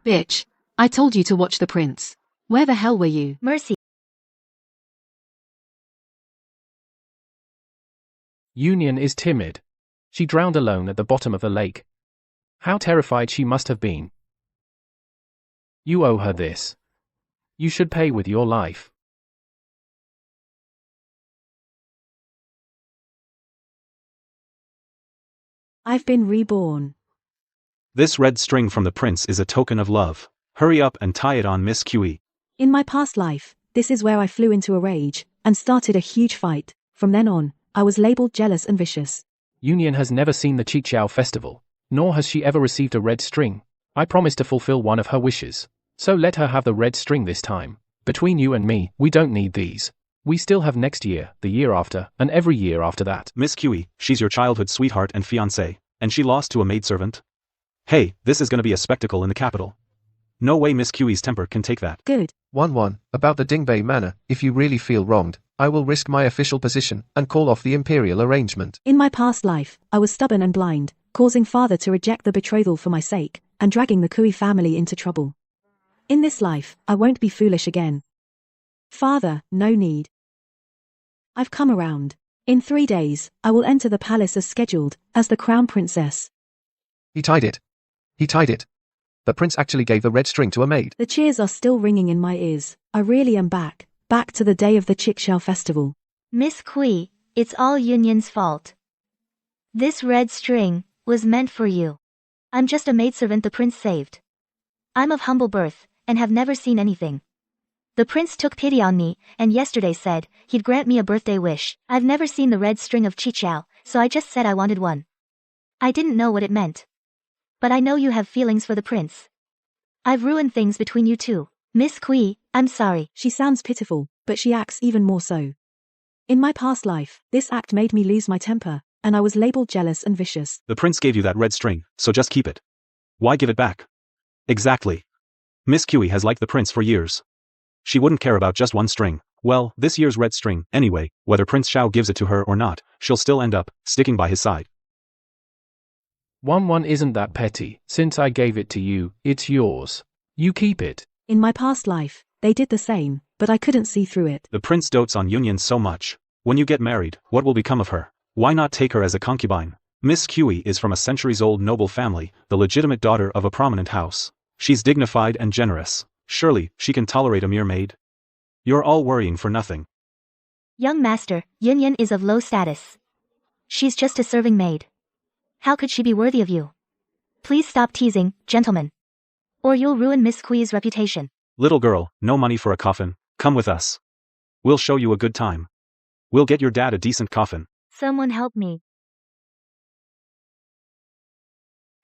Bitch, I told you to watch the prince. Where the hell were you? Mercy. Union is timid. She drowned alone at the bottom of the lake. How terrified she must have been. You owe her this. You should pay with your life. I've been reborn. This red string from the prince is a token of love. Hurry up and tie it on Miss QE. In my past life, this is where I flew into a rage and started a huge fight. From then on, I was labeled jealous and vicious. Union has never seen the Chichao festival, nor has she ever received a red string. I promised to fulfill one of her wishes, so let her have the red string this time. Between you and me, we don't need these. We still have next year, the year after, and every year after that. Miss QE, she's your childhood sweetheart and fiancé, and she lost to a maidservant? Hey, this is gonna be a spectacle in the capital. No way Miss QE's temper can take that. Good. 1-1, about the Dingbei manor, if you really feel wronged, I will risk my official position and call off the imperial arrangement. In my past life, I was stubborn and blind, causing father to reject the betrothal for my sake, and dragging the Kui family into trouble. In this life, I won't be foolish again. Father, no need. I've come around. In 3 days, I will enter the palace as scheduled, as the crown princess. He tied it. He tied it. The prince actually gave the red string to a maid. The cheers are still ringing in my ears. I really am back to the day of the Chichao festival. Miss Kui, it's all Union's fault. This red string was meant for you. I'm just a maidservant the prince saved. I'm of humble birth, and have never seen anything. The prince took pity on me, and yesterday said he'd grant me a birthday wish. I've never seen the red string of Chichao, so I just said I wanted one. I didn't know what it meant. But I know you have feelings for the prince. I've ruined things between you two. Miss Kui, I'm sorry. She sounds pitiful, but she acts even more so. In my past life, this act made me lose my temper, and I was labeled jealous and vicious. The prince gave you that red string, so just keep it. Why give it back? Exactly. Miss QE has liked the prince for years. She wouldn't care about just one string. Well, this year's red string, anyway, whether Prince Xiao gives it to her or not, she'll still end up sticking by his side. 1-1 isn't that petty. Since I gave it to you, it's yours. You keep it. In my past life, they did the same, but I couldn't see through it. The prince dotes on Union so much. When you get married, what will become of her? Why not take her as a concubine? Miss QE is from a centuries-old noble family, the legitimate daughter of a prominent house. She's dignified and generous. Surely, she can tolerate a mere maid? You're all worrying for nothing. Young master, Union is of low status. She's just a serving maid. How could she be worthy of you? Please stop teasing, gentlemen. Or you'll ruin Miss Kui's reputation. Little girl, no money for a coffin. Come with us. We'll show you a good time. We'll get your dad a decent coffin. Someone help me.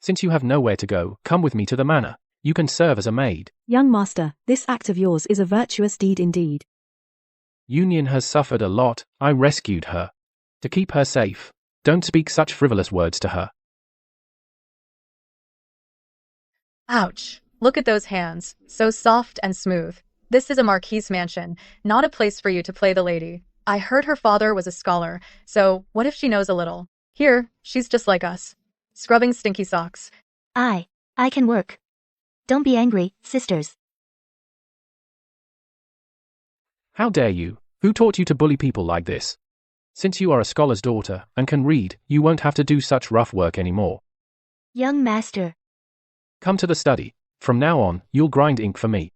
Since you have nowhere to go, come with me to the manor. You can serve as a maid. Young master, this act of yours is a virtuous deed indeed. Union has suffered a lot. I rescued her. To keep her safe, don't speak such frivolous words to her. Ouch. Look at those hands. So soft and smooth. This is a marquise mansion, not a place for you to play the lady. I heard her father was a scholar, so what if she knows a little? Here, she's just like us. Scrubbing stinky socks. I can work. Don't be angry, sisters. How dare you? Who taught you to bully people like this? Since you are a scholar's daughter and can read, you won't have to do such rough work anymore. Young master. Come to the study. From now on, you'll grind ink for me.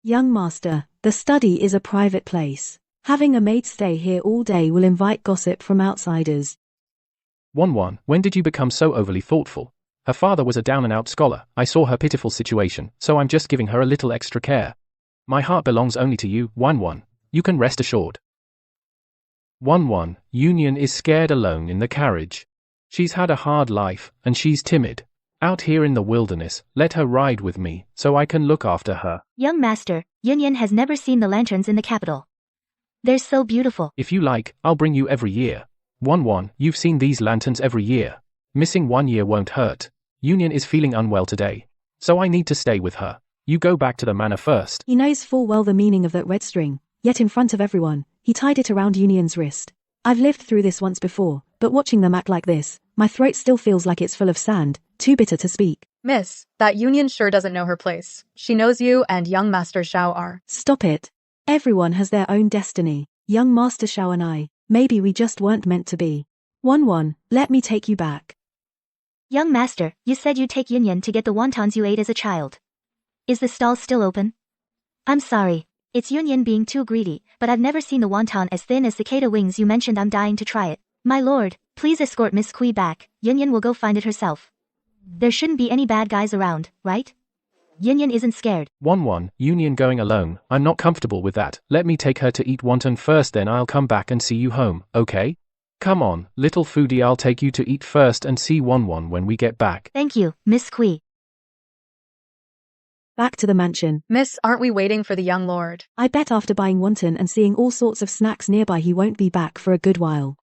Young master, the study is a private place. Having a maid stay here all day will invite gossip from outsiders. 1-1, when did you become so overly thoughtful? Her father was a down-and-out scholar. I saw her pitiful situation, so I'm just giving her a little extra care. My heart belongs only to you, 1-1. You can rest assured. 1-1, Union is scared alone in the carriage. She's had a hard life, and she's timid. Out here in the wilderness, let her ride with me, so I can look after her. Young master, Union has never seen the lanterns in the capital. They're so beautiful. If you like, I'll bring you every year. 1-1, you've seen these lanterns every year. Missing 1 year won't hurt. Union is feeling unwell today, so I need to stay with her. You go back to the manor first. He knows full well the meaning of that red string, yet in front of everyone, he tied it around Union's wrist. I've lived through this once before, but watching them act like this, My throat still feels like it's full of sand, too bitter to speak. Miss, that Union sure doesn't know her place. She knows you and young Master Xiao are. Stop it. Everyone has their own destiny. Young Master Xiao and I, maybe we just weren't meant to be. 1-1, let me take you back. Young master, you said you'd take Union to get the wontons you ate as a child. Is the stall still open? I'm sorry. It's Union being too greedy, but I've never seen the wonton as thin as cicada wings you mentioned. I'm dying to try it. My lord, please escort Miss Kui back. Union will go find it herself. There shouldn't be any bad guys around, right? Union isn't scared. 1-1, Union going alone. I'm not comfortable with that. Let me take her to eat wonton first, then I'll come back and see you home, okay? Come on, little foodie, I'll take you to eat first and see 1-1 when we get back. Thank you, Miss Kui. Back to the mansion. Miss, aren't we waiting for the young lord? I bet after buying wonton and seeing all sorts of snacks nearby he won't be back for a good while.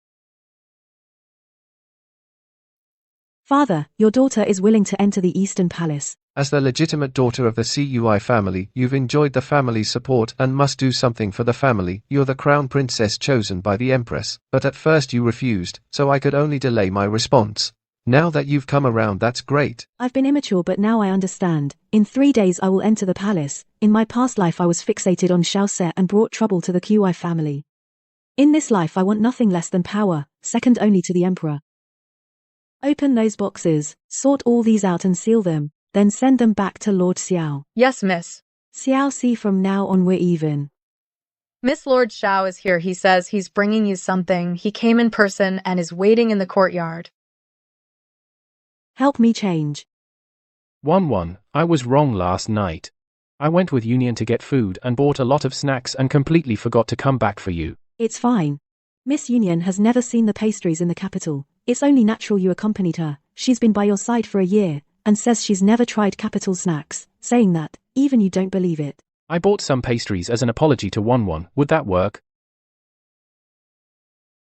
Father, your daughter is willing to enter the Eastern Palace. As the legitimate daughter of the CUI family, you've enjoyed the family's support and must do something for the family. You're the crown princess chosen by the Empress, but at first you refused, so I could only delay my response. Now that you've come around, that's great. I've been immature, but now I understand. In 3 days I will enter the palace. In my past life I was fixated on Xiaoxe and brought trouble to the QI family. In this life I want nothing less than power, second only to the Emperor. Open those boxes, sort all these out and seal them, then send them back to Lord Xiao. Yes, miss. Xiao, see, from now on we're even. Miss Lord Xiao is here. He says he's bringing you something. He came in person and is waiting in the courtyard. Help me change. 1-1, I was wrong last night. I went with Union to get food and bought a lot of snacks and completely forgot to come back for you. It's fine. Miss Union has never seen the pastries in the capital. It's only natural you accompanied her. She's been by your side for a year, and says she's never tried capital snacks, saying that, even you don't believe it. I bought some pastries as an apology to 1-1, would that work?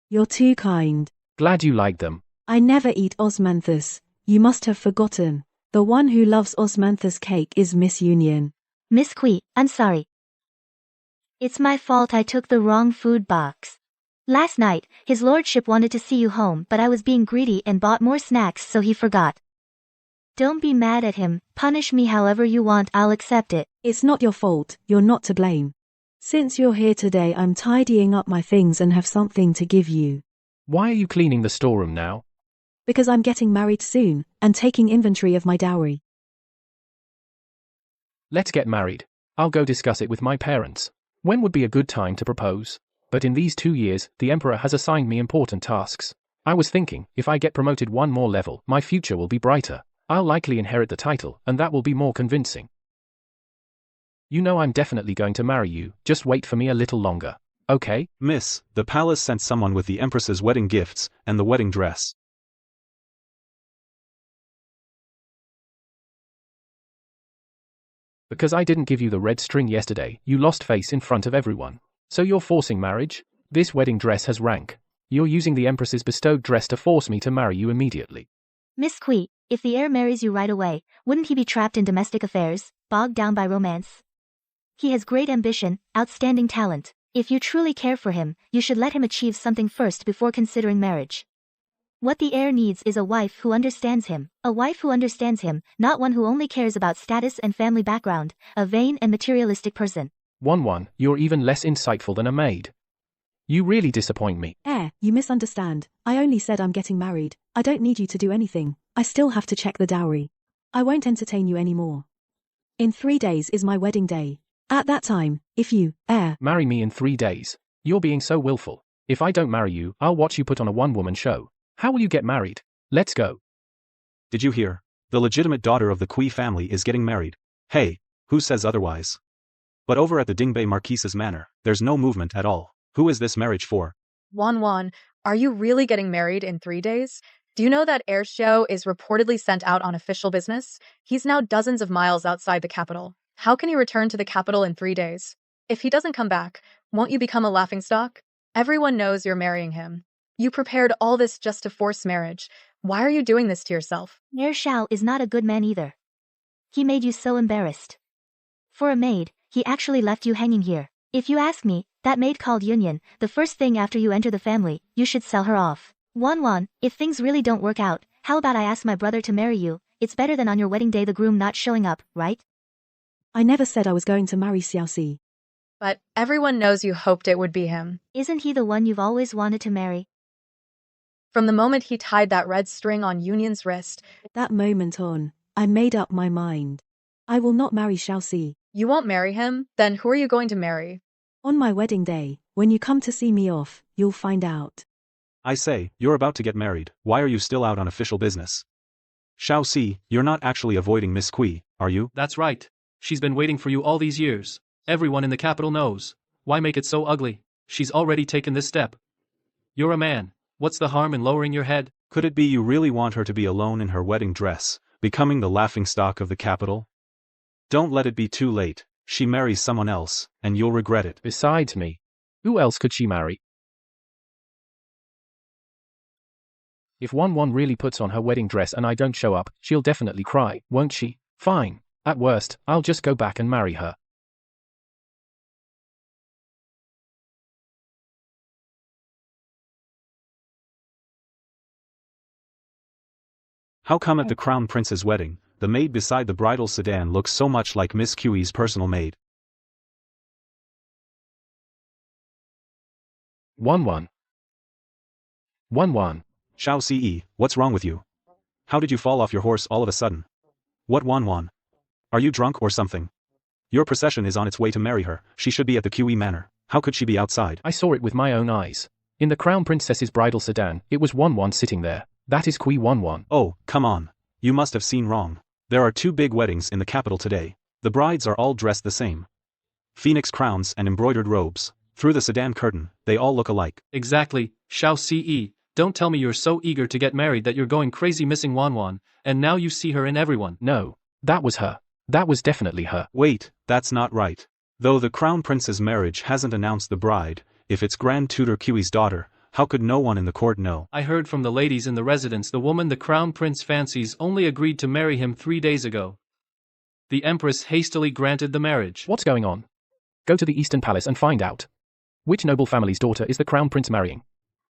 You're too kind. Glad you like them. I never eat osmanthus. You must have forgotten. The one who loves osmanthus cake is Miss Union. Miss Kui, I'm sorry. It's my fault, I took the wrong food box. Last night, his lordship wanted to see you home, but I was being greedy and bought more snacks, so he forgot. Don't be mad at him. Punish me however you want, I'll accept it. It's not your fault, you're not to blame. Since you're here today, I'm tidying up my things and have something to give you. Why are you cleaning the storeroom now? Because I'm getting married soon, and taking inventory of my dowry. Let's get married. I'll go discuss it with my parents. When would be a good time to propose? But in these 2 years, the Emperor has assigned me important tasks. I was thinking, if I get promoted one more level, my future will be brighter. I'll likely inherit the title, and that will be more convincing. You know I'm definitely going to marry you, just wait for me a little longer, okay? Miss, the palace sent someone with the Empress's wedding gifts and the wedding dress. Because I didn't give you the red string yesterday, you lost face in front of everyone. So you're forcing marriage? This wedding dress has rank. You're using the Empress's bestowed dress to force me to marry you immediately. Miss Kui, if the heir marries you right away, wouldn't he be trapped in domestic affairs, bogged down by romance? He has great ambition, outstanding talent. If you truly care for him, you should let him achieve something first before considering marriage. What the heir needs is a wife who understands him. A wife who understands him, not one who only cares about status and family background, a vain and materialistic person. 1-1, you're even less insightful than a maid. You really disappoint me. You misunderstand. I only said I'm getting married. I don't need you to do anything. I still have to check the dowry. I won't entertain you anymore. In 3 days is my wedding day. At that time, if you, marry me in 3 days. You're being so willful. If I don't marry you, I'll watch you put on a one-woman show. How will you get married? Let's go. Did you hear? The legitimate daughter of the Kui family is getting married. Hey, who says otherwise? But over at the Dingbei Marquise's manor, there's no movement at all. Who is this marriage for? 1-1, are you really getting married in 3 days? Do you know that Heir Xiao is reportedly sent out on official business? He's now dozens of miles outside the capital. How can he return to the capital in 3 days? If he doesn't come back, won't you become a laughingstock? Everyone knows you're marrying him. You prepared all this just to force marriage. Why are you doing this to yourself? Heir Xiao is not a good man either. He made you so embarrassed. For a maid, he actually left you hanging here. If you ask me, that maid called Union, the first thing after you enter the family, you should sell her off. Wanwan, if things really don't work out, how about I ask my brother to marry you? It's better than on your wedding day the groom not showing up, right? I never said I was going to marry Xiaoxi. But everyone knows you hoped it would be him. Isn't he the one you've always wanted to marry? From the moment he tied that red string on Union's wrist, That moment on, I made up my mind. I will not marry Xiaoxi. you won't marry him? Then who are you going to marry? On my wedding day, when you come to see me off, you'll find out. I say, you're about to get married, why are you still out on official business? Xiaoxi, you're not actually avoiding Miss Kui, are you? That's right. She's been waiting for you all these years. Everyone in the capital knows. Why make it so ugly? She's already taken this step. You're a man. What's the harm in lowering your head? Could it be you really want her to be alone in her wedding dress, becoming the laughingstock of the capital? Don't let it be too late. She marries someone else, and you'll regret it. Besides me, who else could she marry? If Wanwan really puts on her wedding dress and I don't show up, she'll definitely cry, won't she? Fine. At worst, I'll just go back and marry her. How come at the Crown Prince's wedding, the maid beside the bridal sedan looks so much like Miss Kui's personal maid? Wanwan. Wanwan. Xiaoxi, what's wrong with you? How did you fall off your horse all of a sudden? What Wanwan? Are you drunk or something? Your procession is on its way to marry her, she should be at the Kui manor. How could she be outside? I saw it with my own eyes. In the Crown Princess's bridal sedan, it was Wanwan sitting there. That is Kui Wanwan. Oh, come on. You must have seen wrong. There are 2 big weddings in the capital today. The brides are all dressed the same. Phoenix crowns and embroidered robes. Through the sedan curtain, they all look alike. Exactly, Xiaoxi. Don't tell me you're so eager to get married that you're going crazy missing Wanwan, and now you see her in everyone. No, that was her. That was definitely her. Wait, that's not right. Though the Crown Prince's marriage hasn't announced the bride, if it's Grand Tutor Kui's daughter, how could no one in the court know? I heard from the ladies in the residence the woman the Crown Prince fancies only agreed to marry him 3 days ago. The Empress hastily granted the marriage. What's going on? Go to the Eastern Palace and find out. Which noble family's daughter is the Crown Prince marrying?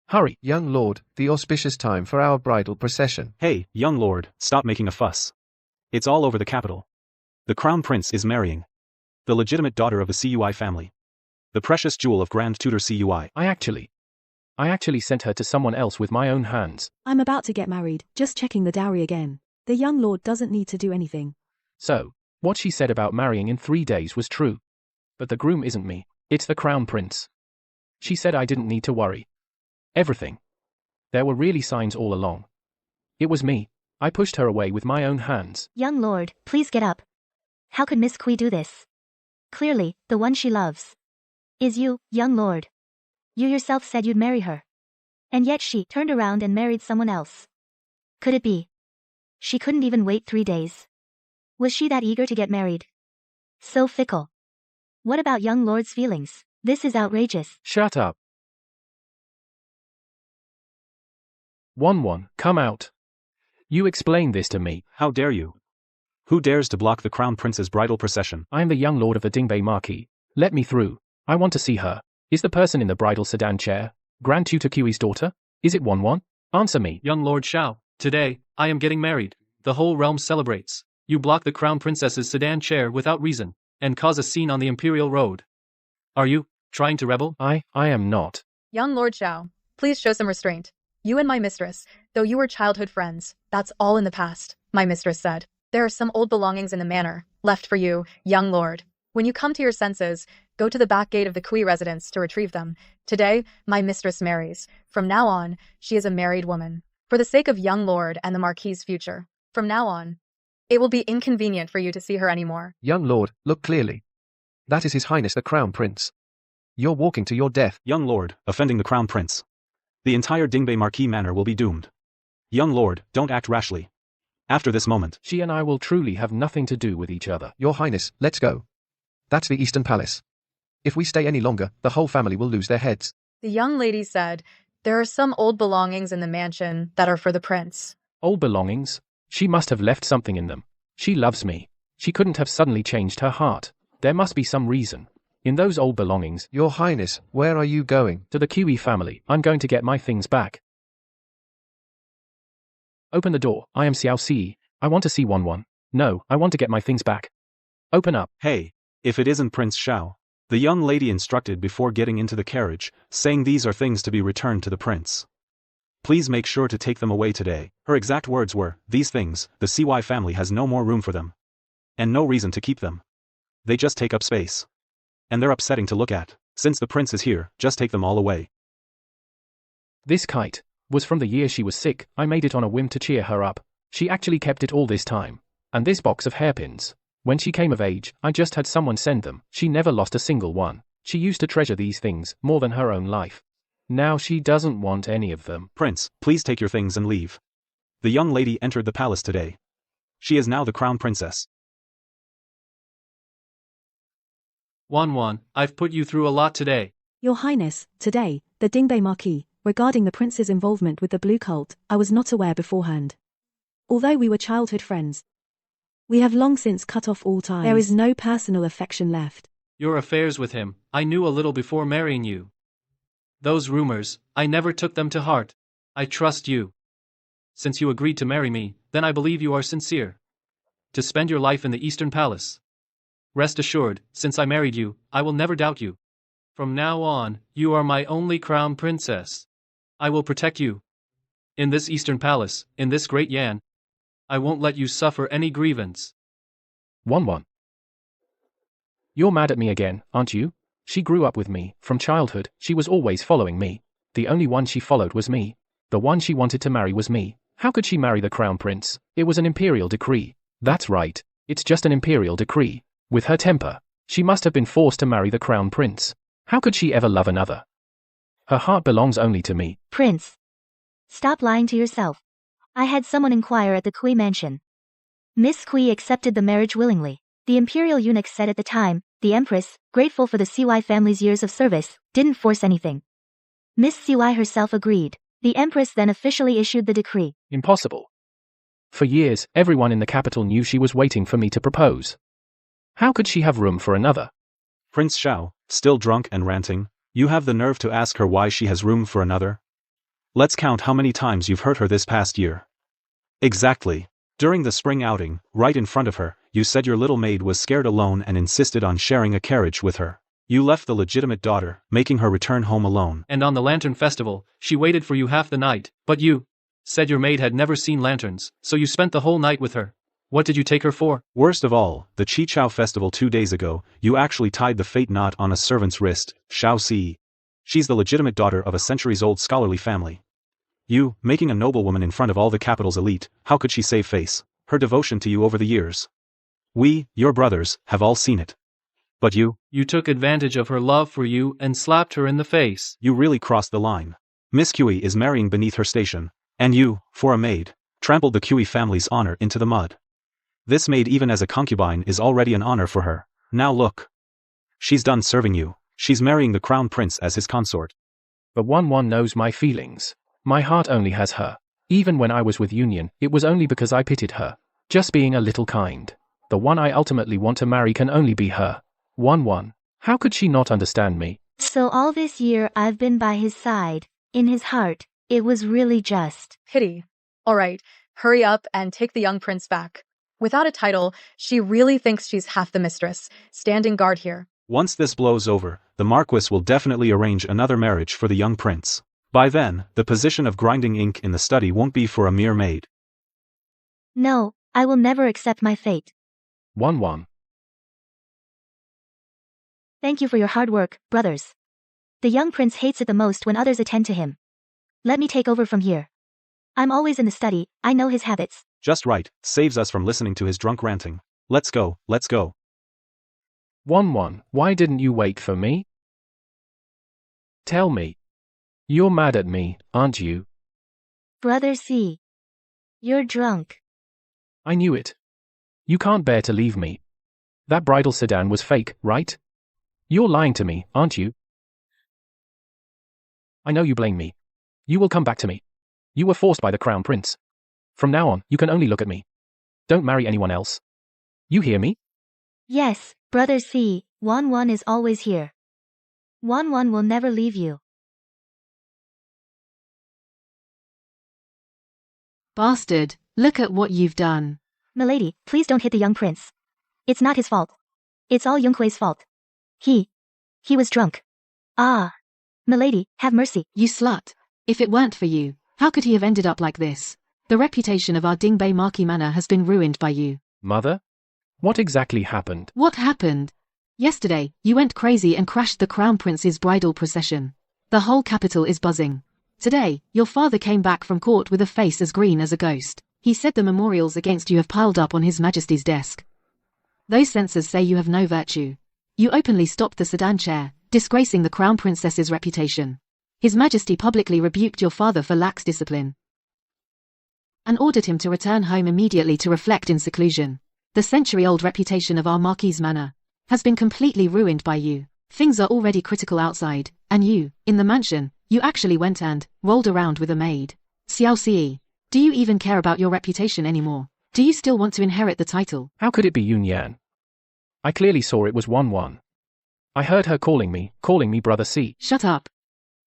Hurry. Young lord, the auspicious time for our bridal procession. Hey, young lord, stop making a fuss. It's all over the capital. The Crown Prince is marrying the legitimate daughter of the CUI family. The precious jewel of Grand Tutor CUI. I actually sent her to someone else with my own hands. I'm about to get married, just checking the dowry again. The young lord doesn't need to do anything. So, what she said about marrying in 3 days was true. But the groom isn't me, it's the Crown Prince. She said I didn't need to worry. Everything. There were really signs all along. It was me. I pushed her away with my own hands. Young lord, please get up. How could Miss Kui do this? Clearly, the one she loves is you, young lord. You yourself said you'd marry her. And yet she turned around and married someone else. Could it be? She couldn't even wait 3 days. Was she that eager to get married? So fickle. What about young lord's feelings? This is outrageous. Shut up. Wanwan, come out. You explain this to me. How dare you? Who dares to block the Crown Prince's bridal procession? I am the young lord of the Dingbei Marquis. Let me through. I want to see her. Is the person in the bridal sedan chair Grand Tutor Kui's daughter? Is it Wanwan? Answer me. Young Lord Xiao, today, I am getting married. The whole realm celebrates. You block the Crown Princess's sedan chair without reason, and cause a scene on the Imperial Road. Are you trying to rebel? I am not. Young Lord Xiao, please show some restraint. You and my mistress, though you were childhood friends, that's all in the past, my mistress said. There are some old belongings in the manor, left for you, young lord. When you come to your senses, go to the back gate of the Kui residence to retrieve them. Today, my mistress marries. From now on, she is a married woman. For the sake of young lord and the Marquis's future. From now on, it will be inconvenient for you to see her anymore. Young lord, look clearly. That is His Highness the Crown Prince. You're walking to your death. Young lord, offending the Crown Prince. The entire Dingbei Marquis manor will be doomed. Young lord, don't act rashly. After this moment, she and I will truly have nothing to do with each other. Your Highness, let's go. That's the Eastern Palace. If we stay any longer, the whole family will lose their heads. The young lady said, there are some old belongings in the mansion that are for the prince. Old belongings? She must have left something in them. She loves me. She couldn't have suddenly changed her heart. There must be some reason. In those old belongings. Your Highness, where are you going? To the Kui family. I'm going to get my things back. Open the door, I am Xiao Si. I want to see 1-1. No, I want to get my things back. Open up. Hey, if it isn't Prince Xiao. The young lady instructed before getting into the carriage, saying these are things to be returned to the prince. Please make sure to take them away today. Her exact words were, these things, the CY family has no more room for them. And no reason to keep them. They just take up space. And they're upsetting to look at. Since the prince is here, just take them all away. This kite was from the year she was sick. I made it on a whim to cheer her up. She actually kept it all this time. And this box of hairpins. When she came of age, I just had someone send them. She never lost a single one. She used to treasure these things more than her own life. Now she doesn't want any of them. Prince, please take your things and leave. The young lady entered the palace today. She is now the crown princess. 1-1, I've put you through a lot today. Your Highness, today, the Dingbei Marquis, regarding the prince's involvement with the Blue Cult, I was not aware beforehand. Although we were childhood friends, we have long since cut off all ties. There is no personal affection left. Your affairs with him, I knew a little before marrying you. Those rumors, I never took them to heart. I trust you. Since you agreed to marry me, then I believe you are sincere. To spend your life in the Eastern Palace. Rest assured, since I married you, I will never doubt you. From now on, you are my only crown princess. I will protect you. In this Eastern Palace, in this great Yan, I won't let you suffer any grievance. 1-1. You're mad at me again, aren't you? She grew up with me. From childhood, she was always following me. The only one she followed was me. The one she wanted to marry was me. How could she marry the crown prince? It was an imperial decree. That's right. It's just an imperial decree. With her temper, she must have been forced to marry the crown prince. How could she ever love another? Her heart belongs only to me. Prince. Stop lying to yourself. I had someone inquire at the Kui mansion. Miss Kui accepted the marriage willingly. The imperial eunuch said at the time, the empress, grateful for the CY family's years of service, didn't force anything. Miss CY herself agreed. The empress then officially issued the decree. Impossible. For years, everyone in the capital knew she was waiting for me to propose. How could she have room for another? Prince Xiao, still drunk and ranting, you have the nerve to ask her why she has room for another? Let's count how many times you've hurt her this past year. Exactly. During the spring outing, right in front of her, you said your little maid was scared alone and insisted on sharing a carriage with her. You left the legitimate daughter, making her return home alone. And on the Lantern Festival, she waited for you half the night, but you said your maid had never seen lanterns, so you spent the whole night with her. What did you take her for? Worst of all, the Chi-Chao festival 2 days ago, you actually tied the fate knot on a servant's wrist, Xiao Si. She's the legitimate daughter of a centuries-old scholarly family. You, making a noblewoman in front of all the capital's elite, how could she save face? Her devotion to you over the years. We, your brothers, have all seen it. But you took advantage of her love for you and slapped her in the face. You really crossed the line. Miss Kui is marrying beneath her station. And you, for a maid, trampled the Kui family's honor into the mud. This maid even as a concubine is already an honor for her. Now look. She's done serving you. She's marrying the crown prince as his consort. But 1-1 knows my feelings. My heart only has her. Even when I was with Union, it was only because I pitied her. Just being a little kind. The one I ultimately want to marry can only be her. 1-1. How could she not understand me? So all this year I've been by his side. In his heart, it was really just Pity. All right, hurry up and take the young prince back. Without a title, she really thinks she's half the mistress, standing guard here. Once this blows over, the Marquis will definitely arrange another marriage for the young prince. By then, the position of grinding ink in the study won't be for a mere maid. No, I will never accept my fate. 1-1. Thank you for your hard work, brothers. The young prince hates it the most when others attend to him. Let me take over from here. I'm always in the study, I know his habits. Just right, saves us from listening to his drunk ranting. Let's go, let's go. 1-1. Why didn't you wait for me? Tell me. You're mad at me, aren't you? Brother C. You're drunk. I knew it. You can't bear to leave me. That bridal sedan was fake, right? You're lying to me, aren't you? I know you blame me. You will come back to me. You were forced by the crown prince. From now on, you can only look at me. Don't marry anyone else. You hear me? Yes, Brother C. 1-1 is always here. 1-1 will never leave you. Bastard, look at what you've done. Milady, please don't hit the young prince. It's not his fault. It's all Yunque's fault. He was drunk. Ah. Milady, have mercy. You slut. If it weren't for you, how could he have ended up like this? The reputation of our Dingbei Marquis Manor has been ruined by you. Mother? What exactly happened? What happened? Yesterday, you went crazy and crashed the Crown Prince's bridal procession. The whole capital is buzzing. Today, your father came back from court with a face as green as a ghost. He said the memorials against you have piled up on His Majesty's desk. Those censors say you have no virtue. You openly stopped the sedan chair, disgracing the Crown Princess's reputation. His Majesty publicly rebuked your father for lax discipline and ordered him to return home immediately to reflect in seclusion. The century-old reputation of our Marquis Manor has been completely ruined by you. Things are already critical outside, and you, in the mansion, you actually went and rolled around with a maid. Xiao Xie, do you even care about your reputation anymore? Do you still want to inherit the title? How could it be Yun Yan? I clearly saw it was 1-1. I heard her calling me Brother C. Shut up.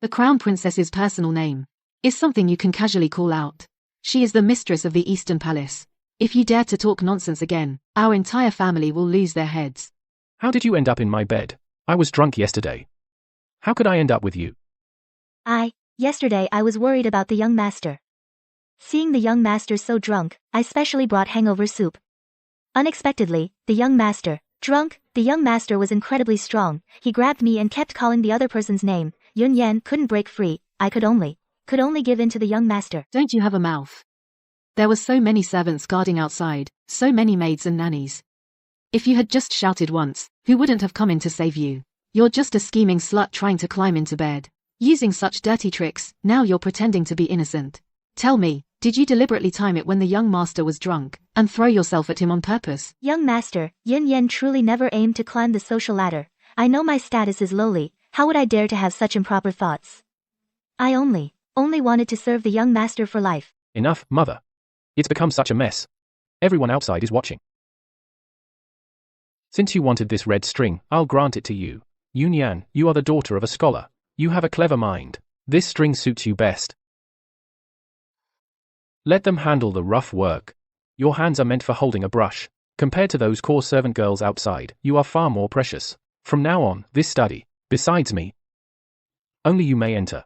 The Crown Princess's personal name is something you can casually call out. She is the mistress of the Eastern Palace. If you dare to talk nonsense again, our entire family will lose their heads. How did you end up in my bed? I was drunk yesterday. How could I end up with you? Yesterday I was worried about the young master. Seeing the young master so drunk, I specially brought hangover soup. Unexpectedly, the young master was incredibly strong. He grabbed me and kept calling the other person's name. Yun Yan couldn't break free. I could only give in to the young master. Don't you have a mouth? There were so many servants guarding outside, so many maids and nannies. If you had just shouted once, who wouldn't have come in to save you? You're just a scheming slut trying to climb into bed. Using such dirty tricks, now you're pretending to be innocent. Tell me, did you deliberately time it when the young master was drunk, and throw yourself at him on purpose? Young master, Yun Yan truly never aimed to climb the social ladder. I know my status is lowly. How would I dare to have such improper thoughts? I only wanted to serve the young master for life. Enough, mother. It's become such a mess. Everyone outside is watching. Since you wanted this red string, I'll grant it to you. Yun Yan, you are the daughter of a scholar. You have a clever mind. This string suits you best. Let them handle the rough work. Your hands are meant for holding a brush. Compared to those core servant girls outside, you are far more precious. From now on, this study, besides me, only you may enter.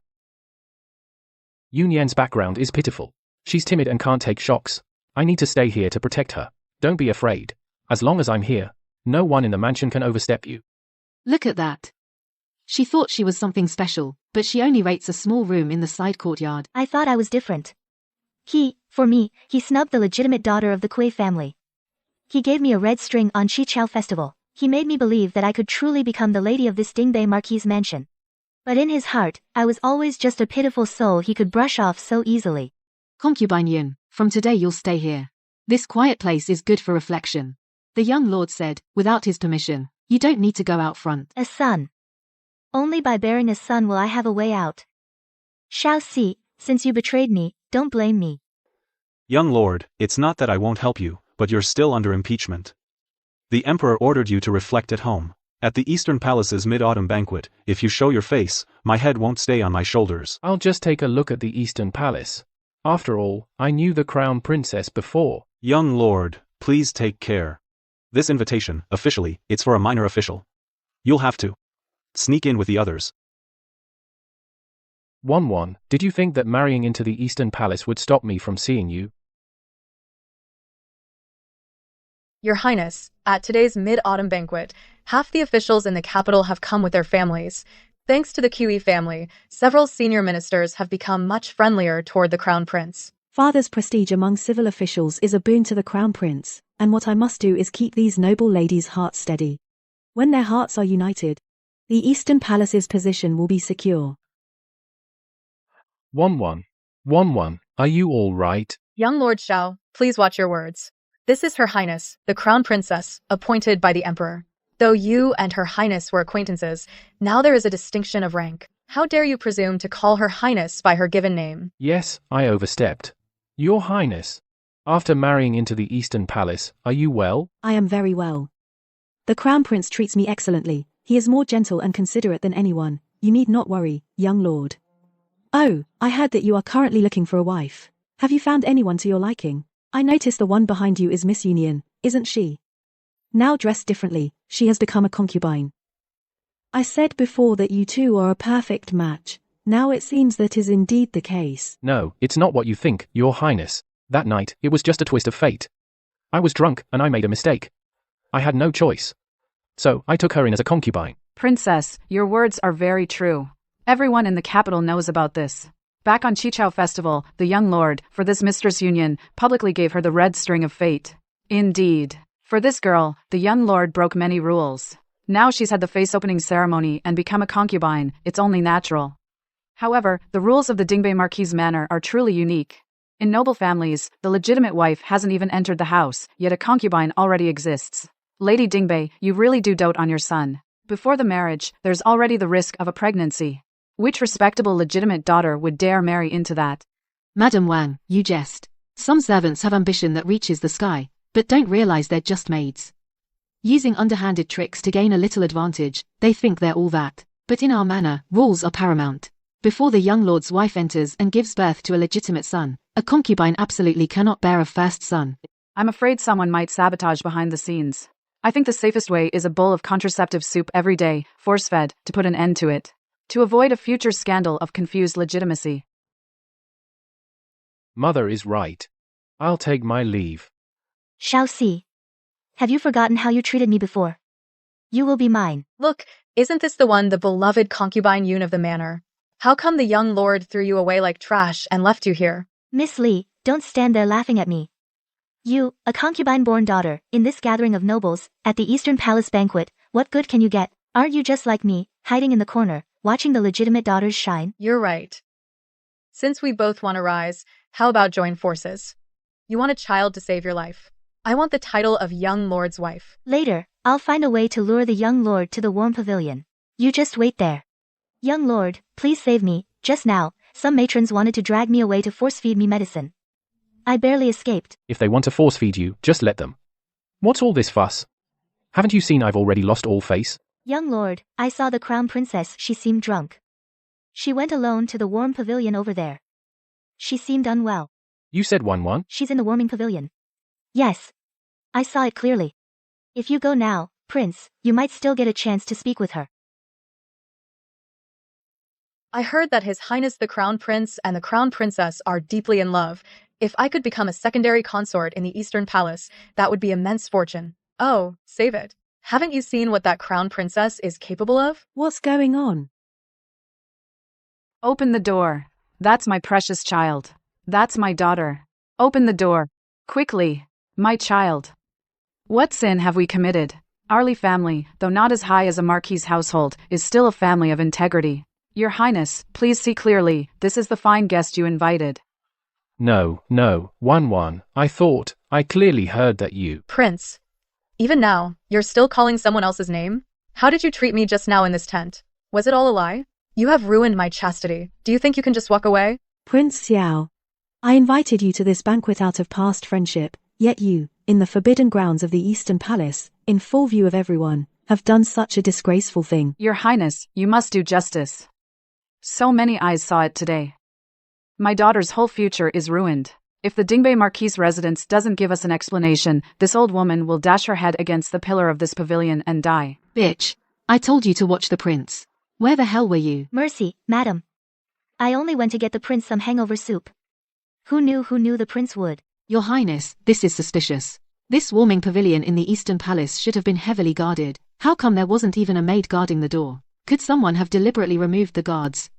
Yun Yan's background is pitiful. She's timid and can't take shocks. I need to stay here to protect her. Don't be afraid. As long as I'm here, no one in the mansion can overstep you. Look at that. She thought she was something special, but she only rates a small room in the side courtyard. I thought I was different. For me, he snubbed the legitimate daughter of the Kui family. He gave me a red string on Qichao festival. He made me believe that I could truly become the lady of this Dingbei Marquis mansion. But in his heart, I was always just a pitiful soul he could brush off so easily. Concubine Yun, from today you'll stay here. This quiet place is good for reflection. The young lord said, without his permission, you don't need to go out front. A son. Only by bearing a son will I have a way out. Xiao Xi, since you betrayed me, don't blame me. Young lord, it's not that I won't help you, but you're still under impeachment. The emperor ordered you to reflect at home. At the Eastern Palace's mid-autumn banquet, if you show your face, my head won't stay on my shoulders. I'll just take a look at the Eastern Palace. After all, I knew the Crown Princess before. Young lord, please take care. This invitation, officially, it's for a minor official. You'll have to sneak in with the others. 1-1, did you think that marrying into the Eastern Palace would stop me from seeing you? Your Highness, at today's mid-autumn banquet, half the officials in the capital have come with their families. Thanks to the QE family, several senior ministers have become much friendlier toward the Crown Prince. Father's prestige among civil officials is a boon to the Crown Prince, and what I must do is keep these noble ladies' hearts steady. When their hearts are united, the Eastern Palace's position will be secure. 1-1. 1-1, are you all right? Young Lord Xiao, please watch your words. This is Her Highness, the Crown Princess, appointed by the Emperor. Though you and Her Highness were acquaintances, now there is a distinction of rank. How dare you presume to call Her Highness by her given name? Yes, I overstepped. Your Highness, after marrying into the Eastern Palace, are you well? I am very well. The Crown Prince treats me excellently. He is more gentle and considerate than anyone. You need not worry, young lord. Oh, I heard that you are currently looking for a wife. Have you found anyone to your liking? I notice the one behind you is Miss Union, isn't she? Now dressed differently, she has become a concubine. I said before that you two are a perfect match. Now it seems that is indeed the case. No, it's not what you think, Your Highness. That night, it was just a twist of fate. I was drunk, and I made a mistake. I had no choice. So, I took her in as a concubine. Princess, your words are very true. Everyone in the capital knows about this. Back on Chichao Festival, the young lord, for this mistress union, publicly gave her the red string of fate. Indeed. For this girl, the young lord broke many rules. Now she's had the face-opening ceremony and become a concubine, it's only natural. However, the rules of the Dingbei Marquis manor are truly unique. In noble families, the legitimate wife hasn't even entered the house, yet a concubine already exists. Lady Dingbei, you really do dote on your son. Before the marriage, there's already the risk of a pregnancy. Which respectable legitimate daughter would dare marry into that? Madam Wang, you jest. Some servants have ambition that reaches the sky, but don't realize they're just maids. Using underhanded tricks to gain a little advantage, they think they're all that. But in our manor, rules are paramount. Before the young lord's wife enters and gives birth to a legitimate son, a concubine absolutely cannot bear a first son. I'm afraid someone might sabotage behind the scenes. I think the safest way is a bowl of contraceptive soup every day, force-fed, to put an end to it. To avoid a future scandal of confused legitimacy. Mother is right. I'll take my leave. Xiaoxi. Have you forgotten how you treated me before? You will be mine. Look, isn't this the one, the beloved concubine Yun of the manor? How come the young lord threw you away like trash and left you here? Miss Li, don't stand there laughing at me. You, a concubine-born daughter, in this gathering of nobles, at the Eastern Palace banquet, what good can you get? Aren't you just like me, hiding in the corner, watching the legitimate daughters shine? You're right. Since we both want to rise, how about join forces? You want a child to save your life. I want the title of young lord's wife. Later, I'll find a way to lure the young lord to the warm pavilion. You just wait there. Young lord, please save me. Just now, some matrons wanted to drag me away to force-feed me medicine. I barely escaped. If they want to force-feed you, just let them. What's all this fuss? Haven't you seen I've already lost all face? Young lord, I saw the crown princess. She seemed drunk. She went alone to the warm pavilion over there. She seemed unwell. You said 1-1? She's in the warming pavilion. Yes. I saw it clearly. If you go now, Prince, you might still get a chance to speak with her. I heard that His Highness the Crown Prince and the Crown Princess are deeply in love. If I could become a secondary consort in the Eastern Palace, that would be immense fortune. Oh, save it. Haven't you seen what that Crown Princess is capable of? What's going on? Open the door. That's my precious child. That's my daughter. Open the door. Quickly. My child. What sin have we committed? Our Li family, though not as high as a marquis household, is still a family of integrity. Your Highness, please see clearly, this is the fine guest you invited. No, 1-1. I clearly heard that you... Prince. Even now, you're still calling someone else's name? How did you treat me just now in this tent? Was it all a lie? You have ruined my chastity. Do you think you can just walk away? Prince Xiao. I invited you to this banquet out of past friendship, yet you, in the forbidden grounds of the Eastern Palace, in full view of everyone, have done such a disgraceful thing. Your Highness, you must do justice. So many eyes saw it today. My daughter's whole future is ruined. If the Dingbei Marquis residence doesn't give us an explanation, this old woman will dash her head against the pillar of this pavilion and die. Bitch. I told you to watch the prince. Where the hell were you? Mercy, madam. I only went to get the prince some hangover soup. Who knew the prince would? Your Highness, this is suspicious. This warming pavilion in the Eastern Palace should have been heavily guarded. How come there wasn't even a maid guarding the door? Could someone have deliberately removed the guards?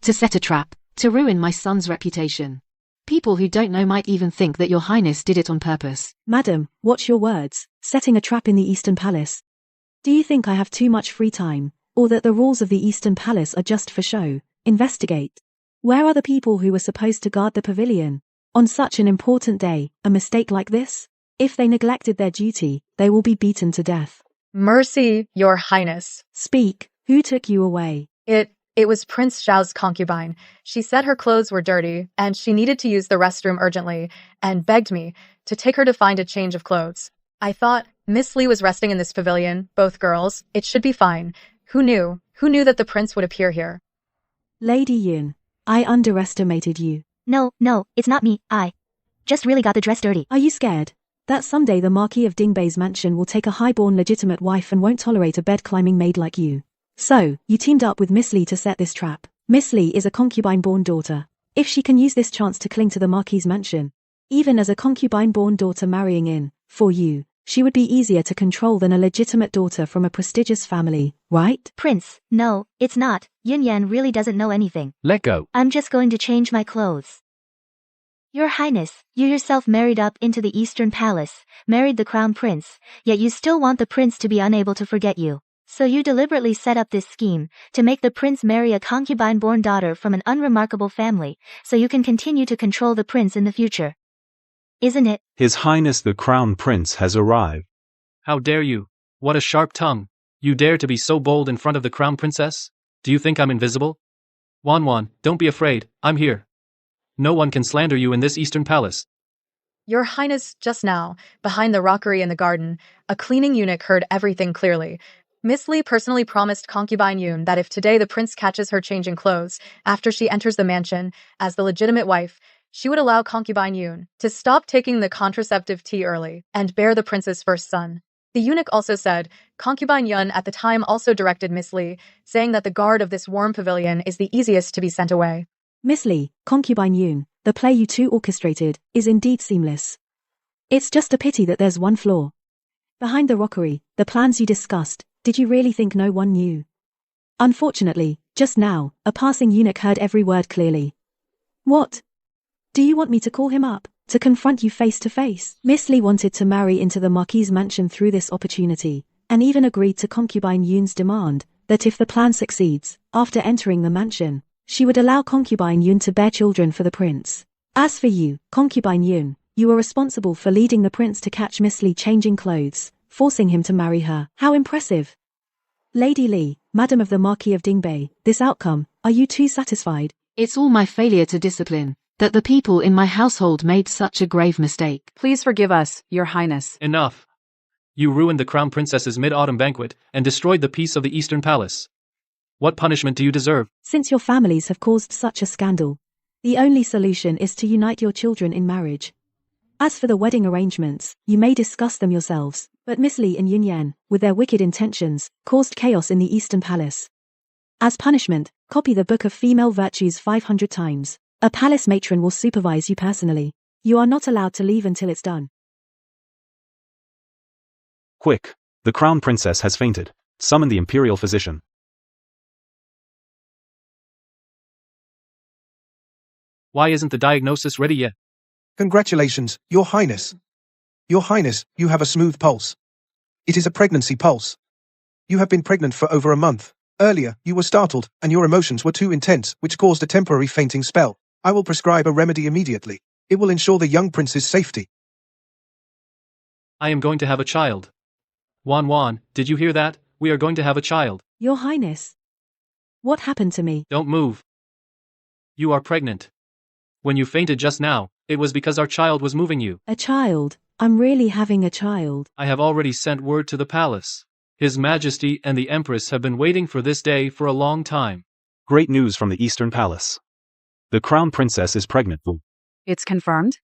To set a trap, to ruin my son's reputation. People who don't know might even think that Your Highness did it on purpose. Madam, watch your words. Setting a trap in the Eastern Palace. Do you think I have too much free time, or that the rules of the Eastern Palace are just for show? Investigate. Where are the people who were supposed to guard the pavilion? On such an important day, a mistake like this? If they neglected their duty, they will be beaten to death. Mercy, Your Highness. Speak. Who took you away? It was Prince Xiao's concubine. She said her clothes were dirty, and she needed to use the restroom urgently, and begged me to take her to find a change of clothes. I thought, Miss Li was resting in this pavilion, both girls, it should be fine. Who knew? Who knew that the prince would appear here? Lady Yun, I underestimated you. No, it's not me, I just really got the dress dirty. Are you scared that someday the Marquis of Dingbei's mansion will take a highborn legitimate wife and won't tolerate a bed-climbing maid like you? So, you teamed up with Miss Lee to set this trap. Miss Lee is a concubine-born daughter. If she can use this chance to cling to the Marquis's mansion, even as a concubine-born daughter marrying in, for you, she would be easier to control than a legitimate daughter from a prestigious family, right? Prince, no, it's not. Yunyan really doesn't know anything. Let go. I'm just going to change my clothes. Your Highness, you yourself married up into the Eastern Palace, married the Crown Prince, yet you still want the prince to be unable to forget you. So you deliberately set up this scheme, to make the prince marry a concubine-born daughter from an unremarkable family, so you can continue to control the prince in the future. Isn't it? His Highness the Crown Prince has arrived. How dare you? What a sharp tongue. You dare to be so bold in front of the Crown Princess? Do you think I'm invisible? Wanwan, don't be afraid, I'm here. No one can slander you in this Eastern Palace. Your Highness, just now, behind the rockery in the garden, a cleaning eunuch heard everything clearly. Miss Lee personally promised concubine Yoon that if today the prince catches her changing clothes, after she enters the mansion, as the legitimate wife, she would allow concubine Yoon to stop taking the contraceptive tea early and bear the prince's first son. The eunuch also said, concubine Yun at the time also directed Miss Lee, saying that the guard of this warm pavilion is the easiest to be sent away. Miss Lee, concubine Yoon, the play you two orchestrated, is indeed seamless. It's just a pity that there's one flaw. Behind the rockery, the plans you discussed, did you really think no one knew? Unfortunately, just now, a passing eunuch heard every word clearly. What? Do you want me to call him up, to confront you face to face? Miss Lee wanted to marry into the Marquis's mansion through this opportunity, and even agreed to concubine Yoon's demand, that if the plan succeeds, after entering the mansion, she would allow concubine Yoon to bear children for the prince. As for you, concubine Yoon, you were responsible for leading the prince to catch Miss Lee changing clothes, forcing him to marry her. How impressive! Lady Lee, Madam of the Marquis of Dingbei, this outcome, are you too satisfied? It's all my failure to discipline, that the people in my household made such a grave mistake. Please forgive us, Your Highness. Enough. You ruined the Crown Princess's mid-autumn banquet and destroyed the peace of the Eastern Palace. What punishment do you deserve? Since your families have caused such a scandal, the only solution is to unite your children in marriage. As for the wedding arrangements, you may discuss them yourselves, but Miss Lee and Yunyan, with their wicked intentions, caused chaos in the Eastern Palace. As punishment, copy the Book of Female Virtues 500 times. A palace matron will supervise you personally. You are not allowed to leave until it's done. Quick! The Crown Princess has fainted. Summon the Imperial Physician. Why isn't the diagnosis ready yet? Congratulations, Your Highness. Your Highness, you have a smooth pulse. It is a pregnancy pulse. You have been pregnant for over a month. Earlier, you were startled, and your emotions were too intense, which caused a temporary fainting spell. I will prescribe a remedy immediately. It will ensure the young prince's safety. I am going to have a child. Wanwan, did you hear that? We are going to have a child. Your Highness. What happened to me? Don't move. You are pregnant. When you fainted just now, it was because our child was moving you. A child? I'm really having a child. I have already sent word to the palace. His Majesty and the Empress have been waiting for this day for a long time. Great news from the Eastern Palace. The Crown Princess is pregnant. It's confirmed?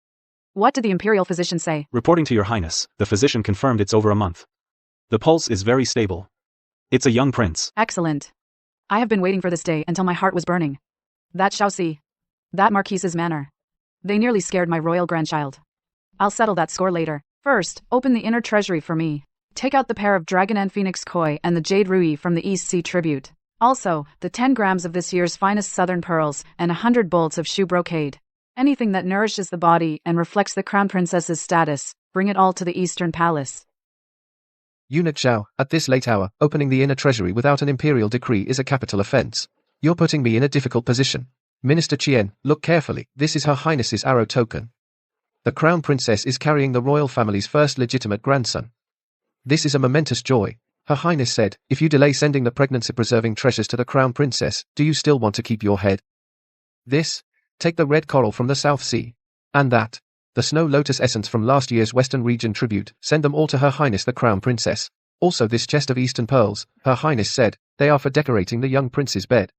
What did the Imperial Physician say? Reporting to Your Highness, the physician confirmed it's over a month. The pulse is very stable. It's a young prince. Excellent. I have been waiting for this day until my heart was burning. That Shaoxi. That Marquise's manor. They nearly scared my royal grandchild. I'll settle that score later. First, open the inner treasury for me. Take out the pair of Dragon and Phoenix Koi and the Jade Rui from the East Sea Tribute. Also, the 10 grams of this year's finest southern pearls and 100 bolts of shoe brocade. Anything that nourishes the body and reflects the Crown Princess's status, bring it all to the Eastern Palace. Eunuch Zhao, at this late hour, opening the inner treasury without an imperial decree is a capital offense. You're putting me in a difficult position. Minister Chien, look carefully. This is Her Highness's arrow token. The Crown Princess is carrying the royal family's first legitimate grandson. This is a momentous joy. Her Highness said, if you delay sending the pregnancy-preserving treasures to the Crown Princess, do you still want to keep your head? This? Take the red coral from the South Sea. And that? The snow lotus essence from last year's Western region tribute, send them all to Her Highness the Crown Princess. Also this chest of Eastern pearls, Her Highness said, they are for decorating the young prince's bed.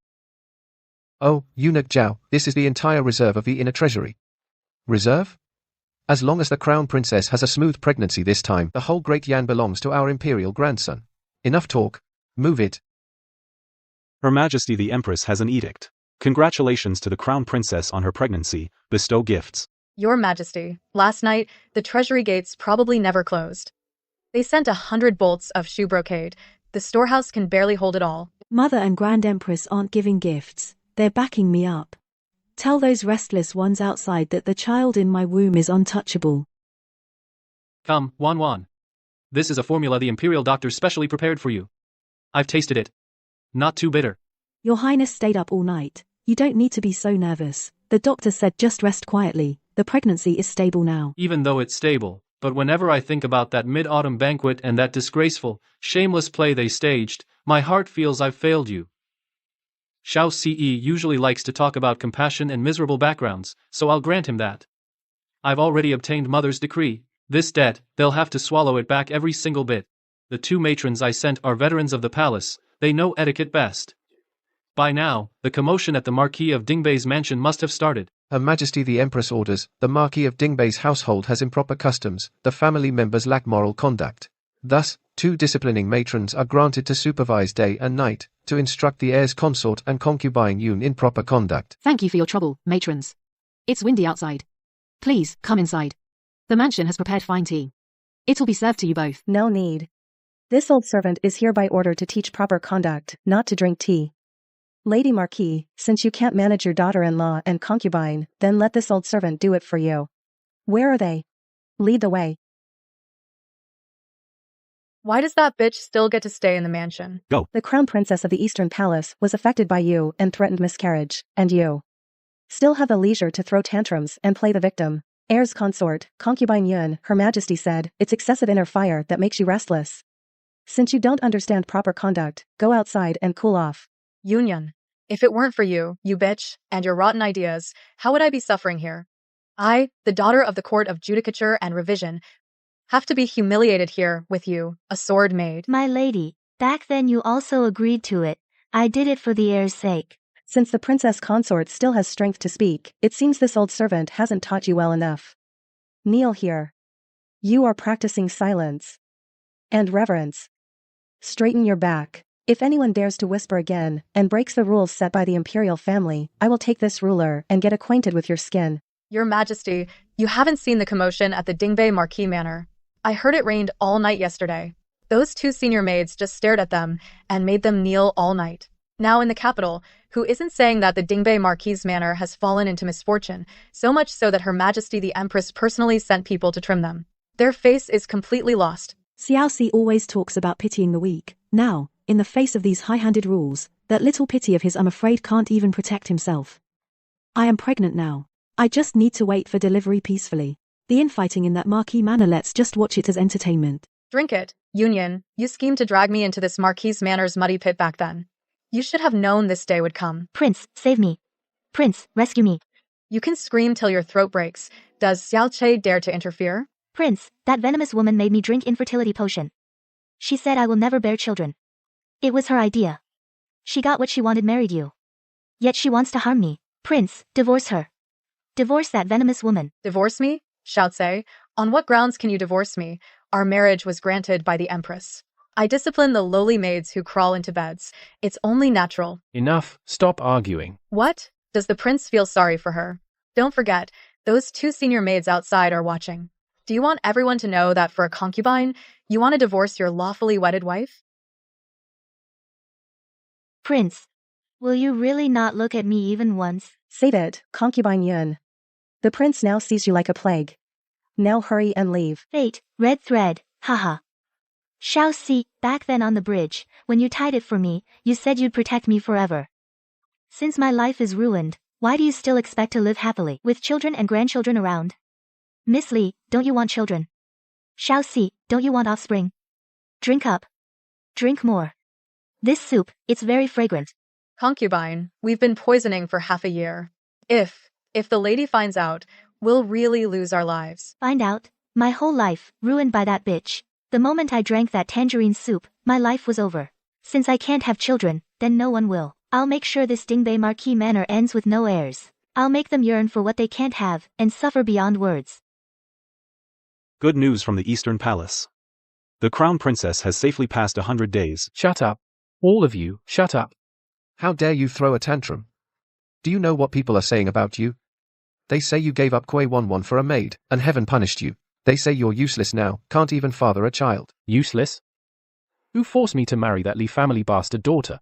Oh, Eunuch Zhao, this is the entire reserve of the inner treasury. Reserve? As long as the crown princess has a smooth pregnancy this time, the whole great Yan belongs to our imperial grandson. Enough talk. Move it. Her Majesty the Empress has an edict. Congratulations to the crown princess on her pregnancy. Bestow gifts. Your Majesty, last night, the treasury gates probably never closed. They sent 100 bolts of shoe brocade. The storehouse can barely hold it all. Mother and Grand Empress aren't giving gifts, they're backing me up. Tell those restless ones outside that the child in my womb is untouchable. Come, Wan. This is a formula the Imperial doctor specially prepared for you. I've tasted it. Not too bitter. Your Highness stayed up all night. You don't need to be so nervous. The doctor said just rest quietly. The pregnancy is stable now. Even though it's stable, but whenever I think about that mid-autumn banquet and that disgraceful, shameless play they staged, my heart feels I've failed you. Xiao Ce usually likes to talk about compassion and miserable backgrounds, so I'll grant him that. I've already obtained Mother's decree. This debt, they'll have to swallow it back every single bit. The 2 matrons I sent are veterans of the palace, they know etiquette best. By now, the commotion at the Marquis of Dingbei's mansion must have started. Her Majesty the Empress orders, the Marquis of Dingbei's household has improper customs, the family members lack moral conduct. Thus, 2 disciplining matrons are granted to supervise day and night, to instruct the heir's consort and concubine Yun in proper conduct. Thank you for your trouble, matrons. It's windy outside. Please, come inside. The mansion has prepared fine tea. It'll be served to you both. No need. This old servant is here by order to teach proper conduct, not to drink tea. Lady Marquis, since you can't manage your daughter-in-law and concubine, then let this old servant do it for you. Where are they? Lead the way. Why does that bitch still get to stay in the mansion? Go. The crown princess of the Eastern Palace was affected by you and threatened miscarriage, and you still have the leisure to throw tantrums and play the victim. Heir's consort, concubine Yun, Her Majesty said, it's excessive inner fire that makes you restless. Since you don't understand proper conduct, go outside and cool off. Union. If it weren't for you, you bitch, and your rotten ideas, how would I be suffering here? I, the daughter of the court of judicature and revision, have to be humiliated here with you, a sword maid. My lady, back then you also agreed to it. I did it for the heir's sake. Since the princess consort still has strength to speak, it seems this old servant hasn't taught you well enough. Kneel here. You are practicing silence and reverence. Straighten your back. If anyone dares to whisper again, and breaks the rules set by the imperial family, I will take this ruler and get acquainted with your skin. Your Majesty, you haven't seen the commotion at the Dingbei Marquis Manor. I heard it rained all night yesterday. Those 2 senior maids just stared at them and made them kneel all night. Now in the capital, who isn't saying that the Dingbei Marquis Manor has fallen into misfortune, so much so that Her Majesty the Empress personally sent people to trim them. Their face is completely lost. Xiao Ce always talks about pitying the weak. Now, in the face of these high-handed rules, that little pity of his I'm afraid can't even protect himself. I am pregnant now. I just need to wait for delivery peacefully. The infighting in that Marquis Manor, let's just watch it as entertainment. Drink it, Union. You schemed to drag me into this Marquis Manor's muddy pit back then. You should have known this day would come. Prince, save me. Prince, rescue me. You can scream till your throat breaks. Does Xiao Ce dare to interfere? Prince, that venomous woman made me drink infertility potion. She said I will never bear children. It was her idea. She got what she wanted, married you. Yet she wants to harm me. Prince, divorce her. Divorce that venomous woman. Divorce me? Xiao Ce, on what grounds can you divorce me? Our marriage was granted by the Empress. I discipline the lowly maids who crawl into beds. It's only natural. Enough, stop arguing. What? Does the prince feel sorry for her? Don't forget, those 2 senior maids outside are watching. Do you want everyone to know that for a concubine, you want to divorce your lawfully wedded wife? Prince, will you really not look at me even once? Save it, concubine Yun. The prince now sees you like a plague. Now hurry and leave. Fate, red thread, haha. Xiao Ce, back then on the bridge, when you tied it for me, you said you'd protect me forever. Since my life is ruined, why do you still expect to live happily, with children and grandchildren around? Miss Li, don't you want children? Xiao Ce, don't you want offspring? Drink up. Drink more. This soup, it's very fragrant. Concubine, we've been poisoning for half a year. If the lady finds out, we'll really lose our lives. Find out? My whole life, ruined by that bitch. The moment I drank that tangerine soup, my life was over. Since I can't have children, then no one will. I'll make sure this Dingbei Marquis manor ends with no heirs. I'll make them yearn for what they can't have, and suffer beyond words. Good news from the Eastern Palace. The Crown Princess has safely passed 100 days. Shut up. All of you, shut up. How dare you throw a tantrum? Do you know what people are saying about you? They say you gave up Kui Wanwan for a maid, and heaven punished you. They say you're useless now, can't even father a child. Useless? Who forced me to marry that Li family bastard daughter?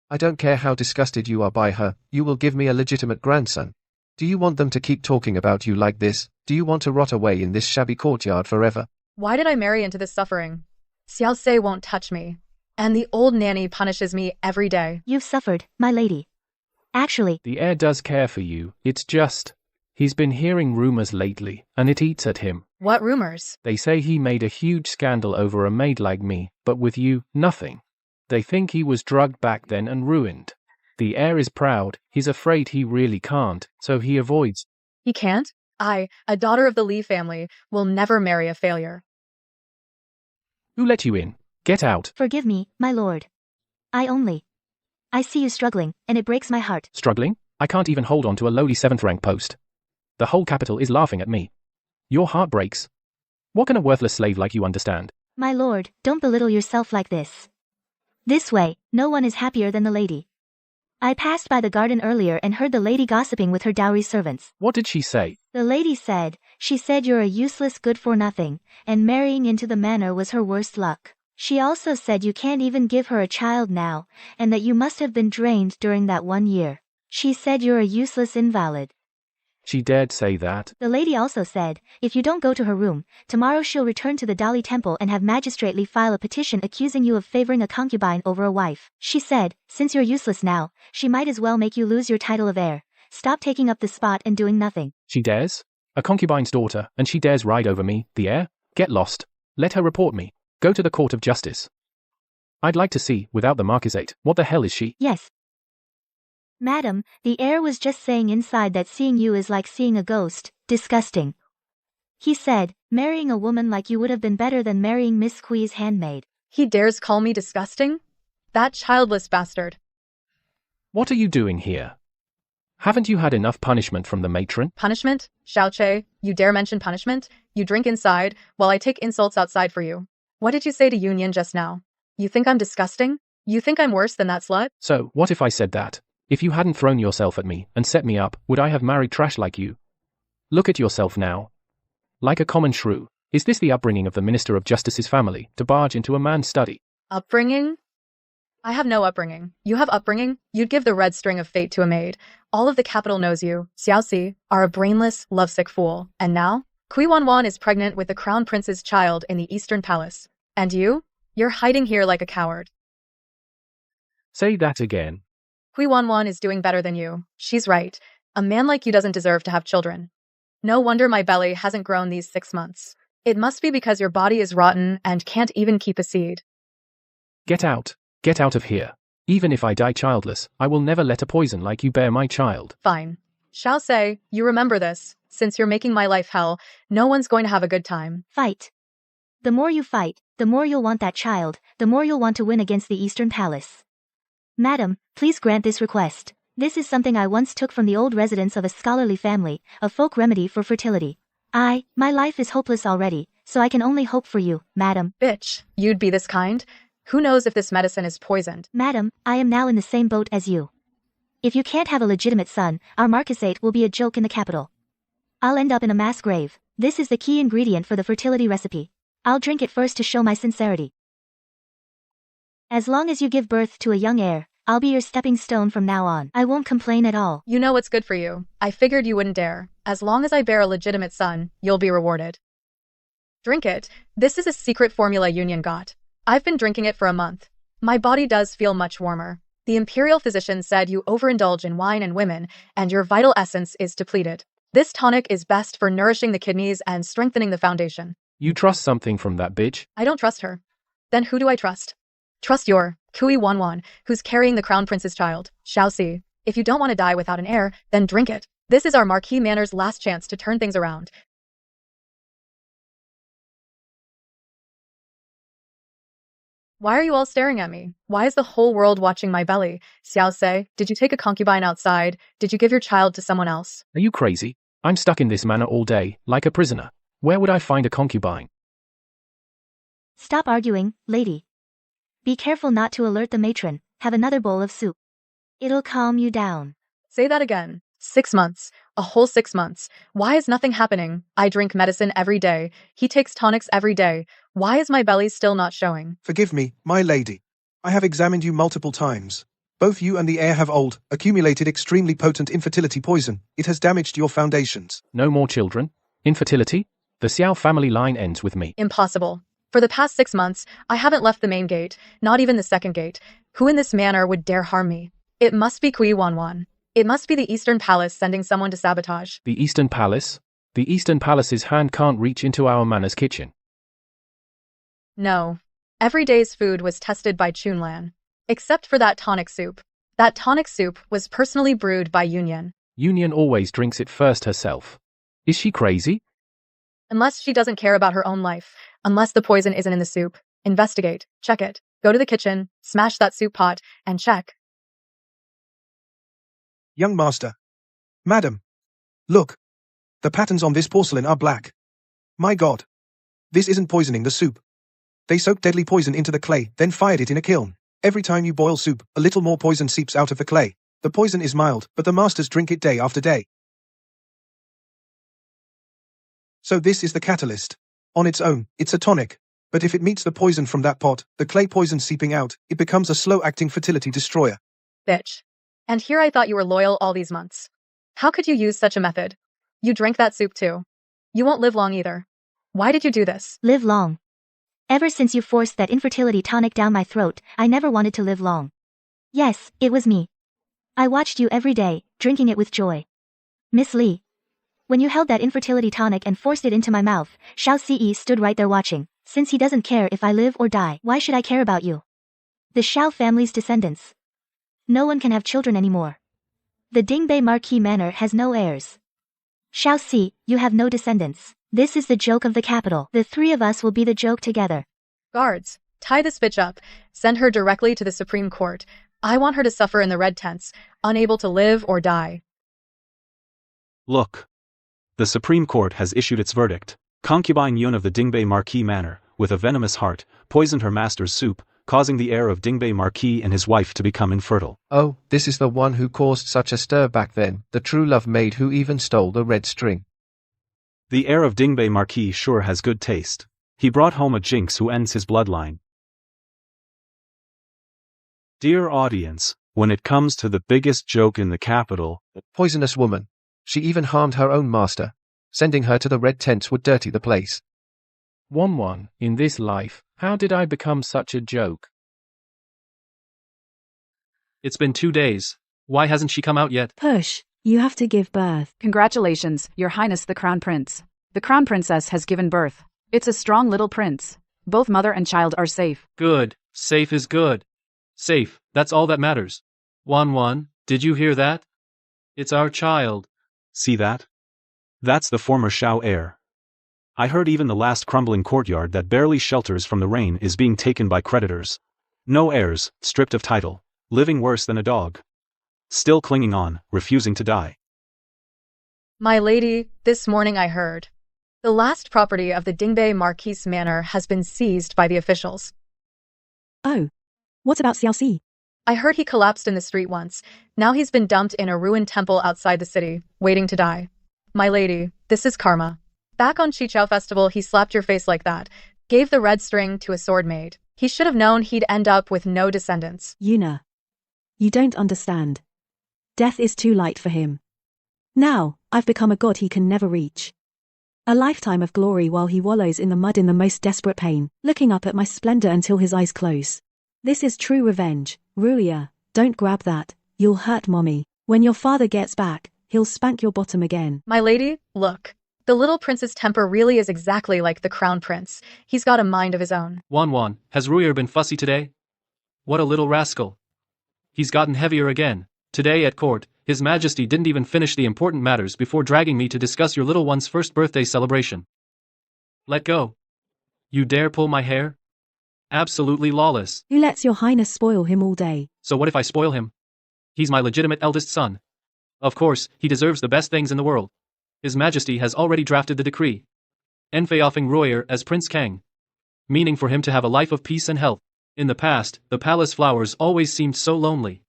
I don't care how disgusted you are by her, you will give me a legitimate grandson. Do you want them to keep talking about you like this? Do you want to rot away in this shabby courtyard forever? Why did I marry into this suffering? Xiao Se won't touch me. And the old nanny punishes me every day. You've suffered, my lady. Actually, The heir does care for you, it's just... He's been hearing rumors lately, and it eats at him. What rumors? They say he made a huge scandal over a maid like me, but with you, nothing. They think he was drugged back then and ruined. The heir is proud, he's afraid he really can't, so he avoids. He can't? I, a daughter of the Li family, will never marry a failure. Who let you in? Get out. forgive me, my lord. I see you struggling, and it breaks my heart. Struggling? I can't even hold on to a lowly 7th rank post. The whole capital is laughing at me. Your heart breaks. What can a worthless slave like you understand? My lord, don't belittle yourself like this. This way, no one is happier than the lady. I passed by the garden earlier and heard the lady gossiping with her dowry servants. What did she say? The lady said, she said you're a useless good-for-nothing, and marrying into the manor was her worst luck. She also said you can't even give her a child now, and that you must have been drained during that 1 year. She said you're a useless invalid. She dared say that? The lady also said, if you don't go to her room, tomorrow she'll return to the Dali temple and have magistrately file a petition accusing you of favoring a concubine over a wife. She said, since you're useless now, she might as well make you lose your title of heir. Stop taking up the spot and doing nothing. She dares? A concubine's daughter, and she dares ride over me, the heir? Get lost. Let her report me. Go to the court of justice. I'd like to see, without the marquisate, what the hell is she? Yes. Madam, the heir was just saying inside that seeing you is like seeing a ghost, disgusting. He said, marrying a woman like you would have been better than marrying Miss Kui's handmaid. He dares call me disgusting? That childless bastard. What are you doing here? Haven't you had enough punishment from the matron? Punishment? Xiao Che, you dare mention punishment? You drink inside, while I take insults outside for you. What did you say to Union just now? You think I'm disgusting? You think I'm worse than that slut? So, what if I said that? If you hadn't thrown yourself at me and set me up, would I have married trash like you? Look at yourself now. Like a common shrew. Is this the upbringing of the Minister of Justice's family, to barge into a man's study? Upbringing? I have no upbringing. You have upbringing? You'd give the red string of fate to a maid. All of the capital knows you, Xiao Si, are a brainless, lovesick fool. And now? Kui Wanwan is pregnant with the crown prince's child in the Eastern Palace. And you? You're hiding here like a coward. Say that again. Kui Wanwan is doing better than you. She's right. A man like you doesn't deserve to have children. No wonder my belly hasn't grown these 6 months. It must be because your body is rotten and can't even keep a seed. Get out. Get out of here. Even if I die childless, I will never let a poison like you bear my child. Fine. Shall say, you remember this. Since you're making my life hell, no one's going to have a good time. Fight. The more you fight, the more you'll want that child, the more you'll want to win against the Eastern Palace. Madam, please grant this request. This is something I once took from the old residents of a scholarly family, a folk remedy for fertility. My life is hopeless already, so I can only hope for you, madam. Bitch, you'd be this kind? Who knows if this medicine is poisoned? Madam, I am now in the same boat as you. If you can't have a legitimate son, our marquisate will be a joke in the capital. I'll end up in a mass grave. This is the key ingredient for the fertility recipe. I'll drink it first to show my sincerity. As long as you give birth to a young heir, I'll be your stepping stone from now on. I won't complain at all. You know what's good for you. I figured you wouldn't dare. As long as I bear a legitimate son, you'll be rewarded. Drink it. This is a secret formula Union got. I've been drinking it for a month. My body does feel much warmer. The imperial physician said you overindulge in wine and women, and your vital essence is depleted. This tonic is best for nourishing the kidneys and strengthening the foundation. You trust something from that bitch? I don't trust her. Then who do I trust? Trust your Kui Wanwan, who's carrying the crown prince's child, Xiao Si. If you don't want to die without an heir, then drink it. This is our Marquis Manor's last chance to turn things around. Why are you all staring at me? Why is the whole world watching my belly? Xiao Se, did you take a concubine outside? Did you give your child to someone else? Are you crazy? I'm stuck in this manor all day, like a prisoner. Where would I find a concubine? Stop arguing, lady. Be careful not to alert the matron. Have another bowl of soup. It'll calm you down. Say that again. 6 months. A whole 6 months. Why is nothing happening? I drink medicine every day. He takes tonics every day. Why is my belly still not showing? Forgive me, my lady. I have examined you multiple times. Both you and the heir have accumulated extremely potent infertility poison. It has damaged your foundations. No more children? Infertility? The Xiao family line ends with me. Impossible. For the past 6 months, I haven't left the main gate, not even the second gate. Who in this manor would dare harm me? It must be Kui Wanwan. It must be the Eastern Palace sending someone to sabotage. The Eastern Palace? The Eastern Palace's hand can't reach into our manor's kitchen. No. Every day's food was tested by Chunlan. Except for that tonic soup. That tonic soup was personally brewed by Union. Union always drinks it first herself. Is she crazy? Unless she doesn't care about her own life. Unless the poison isn't in the soup. Investigate. Check it. Go to the kitchen, smash that soup pot, and check. Young master. Madam. Look. The patterns on this porcelain are black. My God. This isn't poisoning the soup. They soaked deadly poison into the clay, then fired it in a kiln. Every time you boil soup, a little more poison seeps out of the clay. The poison is mild, but the masters drink it day after day. So this is the catalyst. On its own, it's a tonic. But if it meets the poison from that pot, the clay poison seeping out, it becomes a slow-acting fertility destroyer. Bitch. And here I thought you were loyal all these months. How could you use such a method? You drank that soup too. You won't live long either. Why did you do this? Live long. Ever since you forced that infertility tonic down my throat, I never wanted to live long. Yes, it was me. I watched you every day, drinking it with joy. Miss Li. When you held that infertility tonic and forced it into my mouth, Xiao Ce stood right there watching. Since he doesn't care if I live or die, why should I care about you? The Xiao family's descendants. No one can have children anymore. The Dingbei Marquis Manor has no heirs. Xiao Ce, you have no descendants. This is the joke of the capital. The three of us will be the joke together. Guards, tie this bitch up. Send her directly to the Supreme Court. I want her to suffer in the red tents, unable to live or die. Look. The Supreme Court has issued its verdict. Concubine Yun of the Dingbei Marquis Manor, with a venomous heart, poisoned her master's soup, causing the heir of Dingbei Marquis and his wife to become infertile. Oh, this is the one who caused such a stir back then, the true love maid who even stole the red string. The heir of Dingbei Marquis sure has good taste. He brought home a jinx who ends his bloodline. Dear audience, when it comes to the biggest joke in the capital, Poisonous woman. She even harmed her own master. Sending her to the red tents would dirty the place. 1-1, in this life, how did I become such a joke? It's been 2 days. Why hasn't she come out yet? Push. You have to give birth. Congratulations, Your Highness the Crown Prince. The Crown Princess has given birth. It's a strong little prince. Both mother and child are safe. Good. Safe is good. Safe, that's all that matters. 1-1, did you hear that? It's our child. See that? That's the former Xiao heir. I heard even the last crumbling courtyard that barely shelters from the rain is being taken by creditors. No heirs, stripped of title, living worse than a dog. Still clinging on, refusing to die. My lady, this morning I heard. The last property of the Dingbei Marquis Manor has been seized by the officials. Oh. What about Xiao Ce? I heard he collapsed in the street once. Now he's been dumped in a ruined temple outside the city, waiting to die. My lady, this is karma. Back on Qichao Festival, he slapped your face like that, gave the red string to a sword maid. He should have known he'd end up with no descendants. Yuna. You don't understand. Death is too light for him. Now, I've become a god he can never reach. A lifetime of glory while he wallows in the mud in the most desperate pain, looking up at my splendor until his eyes close. This is true revenge. Rulia, don't grab that. You'll hurt mommy. When your father gets back, he'll spank your bottom again. My lady, look. The little prince's temper really is exactly like the crown prince. He's got a mind of his own. 1-1, has Ruyer been fussy today? What a little rascal. He's gotten heavier again. Today at court, His Majesty didn't even finish the important matters before dragging me to discuss your little one's first birthday celebration. Let go. You dare pull my hair? Absolutely lawless. Who lets your highness spoil him all day? So what if I spoil him? He's my legitimate eldest son. Of course, he deserves the best things in the world. His Majesty has already drafted the decree. Enfeoffing Royer as Prince Kang. Meaning for him to have a life of peace and health. In the past, the palace flowers always seemed so lonely.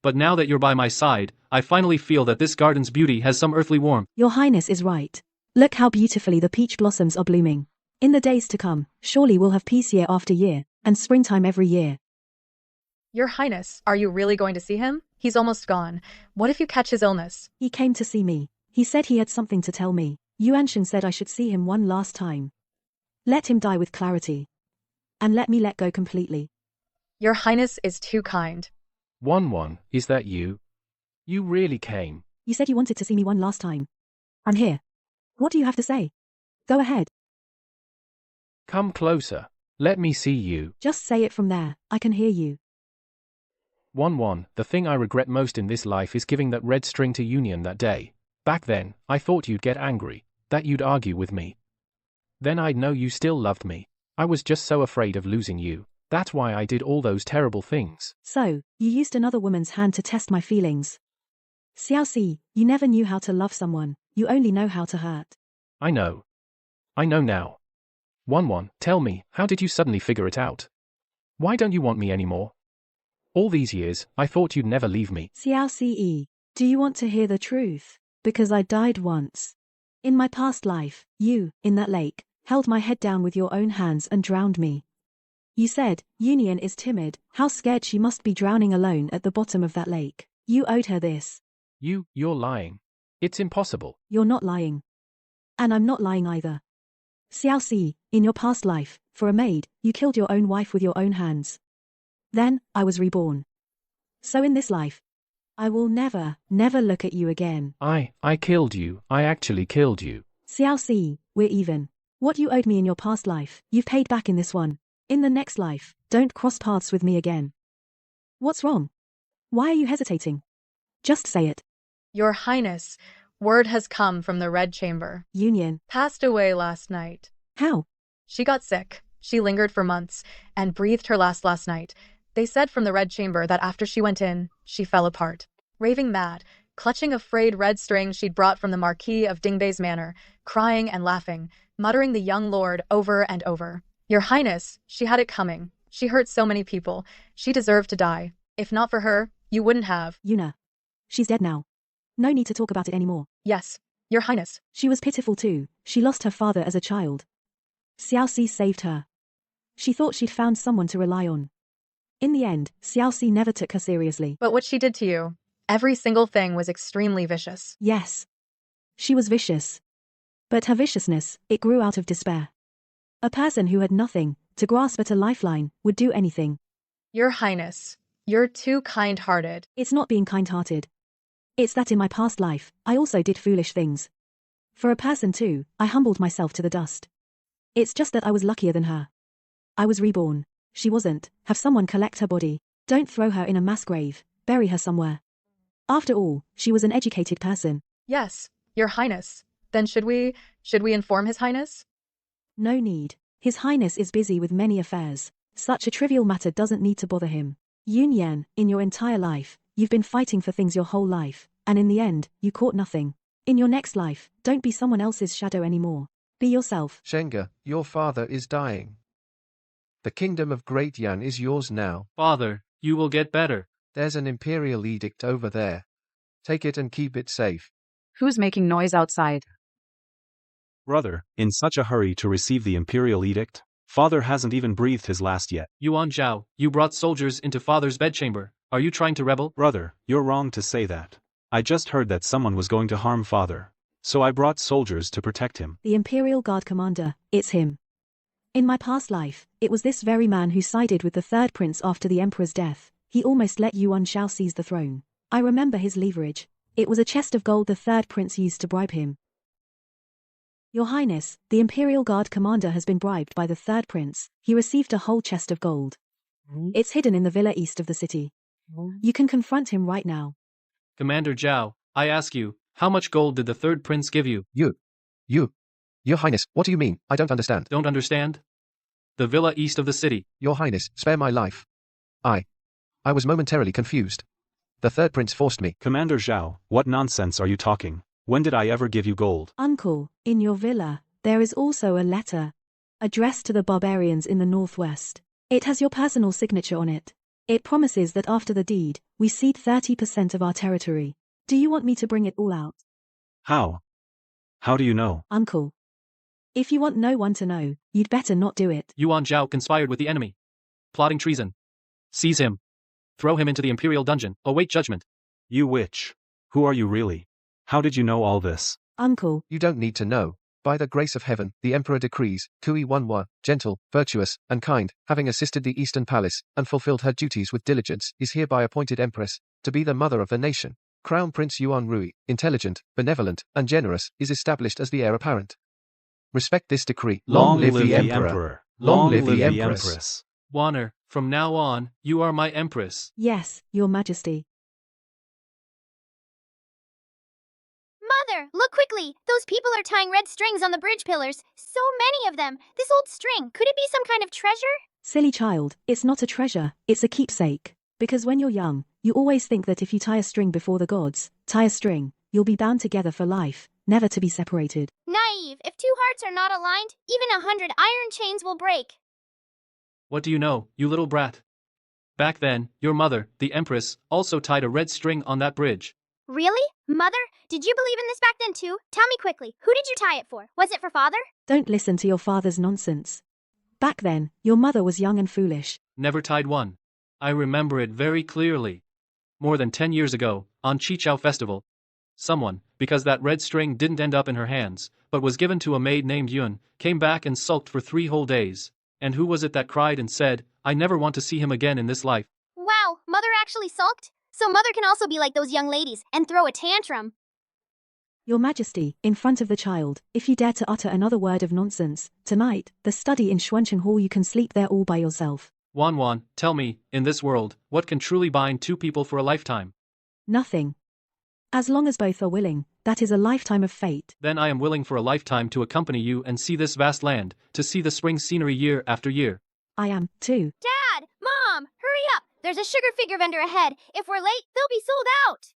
But now that you're by my side, I finally feel that this garden's beauty has some earthly warmth. Your highness is right. Look how beautifully the peach blossoms are blooming. In the days to come, surely we'll have peace year after year, and springtime every year. Your Highness, are you really going to see him? He's almost gone. What if you catch his illness? He came to see me. He said he had something to tell me. Yuanshan said I should see him one last time. Let him die with clarity. And let me let go completely. Your Highness is too kind. 1-1, is that you? You really came. You said you wanted to see me one last time. I'm here. What do you have to say? Go ahead. Come closer. Let me see you. Just say it from there. I can hear you. 1-1, the thing I regret most in this life is giving that red string to Union that day. Back then, I thought you'd get angry, that you'd argue with me. Then I'd know you still loved me. I was just so afraid of losing you. That's why I did all those terrible things. So, you used another woman's hand to test my feelings. Xiaoxi, you never knew how to love someone, you only know how to hurt. I know. I know now. 1-1, tell me, how did you suddenly figure it out? Why don't you want me anymore? All these years, I thought you'd never leave me. Xiaoxi, do you want to hear the truth? Because I died once. In my past life, you, in that lake, held my head down with your own hands and drowned me. You said, Union is timid, how scared she must be drowning alone at the bottom of that lake. You owed her this. You're lying. It's impossible. You're not lying. And I'm not lying either. Xiaoxi, in your past life, for a maid, you killed your own wife with your own hands. Then, I was reborn. So in this life, I will never look at you again. I killed you. I actually killed you. Xiaoxi, we're even. What you owed me in your past life, you've paid back in this one. In the next life, don't cross paths with me again. What's wrong? Why are you hesitating? Just say it. Your Highness, word has come from the Red Chamber. Union. Passed away last night. How? She got sick. She lingered for months and breathed her last night. They said from the Red Chamber that after she went in, she fell apart. Raving mad, clutching a frayed red string she'd brought from the Marquis of Dingbei's manor, crying and laughing, muttering the young lord over and over. Your Highness, she had it coming. She hurt so many people. She deserved to die. If not for her, you wouldn't have. Yuna. She's dead now. No need to talk about it anymore. Yes, Your Highness. She was pitiful too. She lost her father as a child. Xiaoxi saved her. She thought she'd found someone to rely on. In the end, Xiaoxi never took her seriously. But what she did to you, every single thing was extremely vicious. Yes. She was vicious. But her viciousness, it grew out of despair. A person who had nothing to grasp at a lifeline would do anything. Your Highness, you're too kind-hearted. It's not being kind-hearted. It's that in my past life, I also did foolish things. For a person too, I humbled myself to the dust. It's just that I was luckier than her. I was reborn. She wasn't. Have someone collect her body. Don't throw her in a mass grave. Bury her somewhere. After all, she was an educated person. Yes, Your Highness. Then should we inform His Highness? No need. His Highness is busy with many affairs. Such a trivial matter doesn't need to bother him. Yunyan, in your entire life, you've been fighting for things your whole life, and in the end, you caught nothing. In your next life, don't be someone else's shadow anymore. Be yourself. Shenga, your father is dying. The kingdom of Great Yan is yours now. Father, you will get better. There's an imperial edict over there. Take it and keep it safe. Who's making noise outside? Brother, in such a hurry to receive the imperial edict? Father hasn't even breathed his last yet. Yuan Zhao, you brought soldiers into father's bedchamber. Are you trying to rebel? Brother, you're wrong to say that. I just heard that someone was going to harm father. So I brought soldiers to protect him. The Imperial Guard Commander, it's him. In my past life, it was this very man who sided with the third prince after the emperor's death. He almost let Yuan Shao seize the throne. I remember his leverage. It was a chest of gold the third prince used to bribe him. Your Highness, the Imperial Guard Commander has been bribed by the third prince. He received a whole chest of gold. It's hidden in the villa east of the city. You can confront him right now. Commander Zhao, I ask you, how much gold did the third prince give you? Your Highness, what do you mean? I don't understand. Don't understand? The villa east of the city. Your Highness, spare my life. I was momentarily confused. The third prince forced me. Commander Zhao, what nonsense are you talking? When did I ever give you gold? Uncle, in your villa, there is also a letter addressed to the barbarians in the northwest. It has your personal signature on it. It promises that after the deed, we cede 30% of our territory. Do you want me to bring it all out? How? How do you know? Uncle. If you want no one to know, you'd better not do it. Yuan Zhao conspired with the enemy. Plotting treason. Seize him. Throw him into the imperial dungeon. Await judgment. You witch. Who are you really? How did you know all this? Uncle. You don't need to know. By the grace of heaven, the Emperor decrees, Kui Wanwa, gentle, virtuous, and kind, having assisted the Eastern Palace, and fulfilled her duties with diligence, is hereby appointed Empress, to be the mother of the nation. Crown Prince Yuan Rui, intelligent, benevolent, and generous, is established as the heir apparent. Respect this decree. Long live the Emperor. Long live the Empress. Wanner, from now on, you are my empress. Yes, your majesty. Mother, look quickly! Those people are tying red strings on the bridge pillars. So many of them! This old string, could it be some kind of treasure? Silly child, it's not a treasure, it's a keepsake. Because when you're young, you always think that if you tie a string before the gods, tie a string, you'll be bound together for life, never to be separated. Naive! If two hearts are not aligned, even 100 iron chains will break. What do you know, you little brat? Back then, your mother, the empress, also tied a red string on that bridge. Really? Mother, did you believe in this back then too? Tell me quickly, who did you tie it for? Was it for father? Don't listen to your father's nonsense. Back then, your mother was young and foolish. Never tied one. I remember it very clearly. More than 10 years ago, on Chichao Festival, someone, because that red string didn't end up in her hands, but was given to a maid named Yun, came back and sulked for 3 whole days. And who was it that cried and said, I never want to see him again in this life? Wow, mother actually sulked? So mother can also be like those young ladies, and throw a tantrum. Your Majesty, in front of the child, if you dare to utter another word of nonsense, tonight, the study in Xuanchen Hall you can sleep there all by yourself. Wan, tell me, in this world, what can truly bind 2 people for a lifetime? Nothing. As long as both are willing, that is a lifetime of fate. Then I am willing for a lifetime to accompany you and see this vast land, to see the spring scenery year after year. I am, too. Dad! Mom! Hurry up! There's a sugar figure vendor ahead. If we're late, they'll be sold out.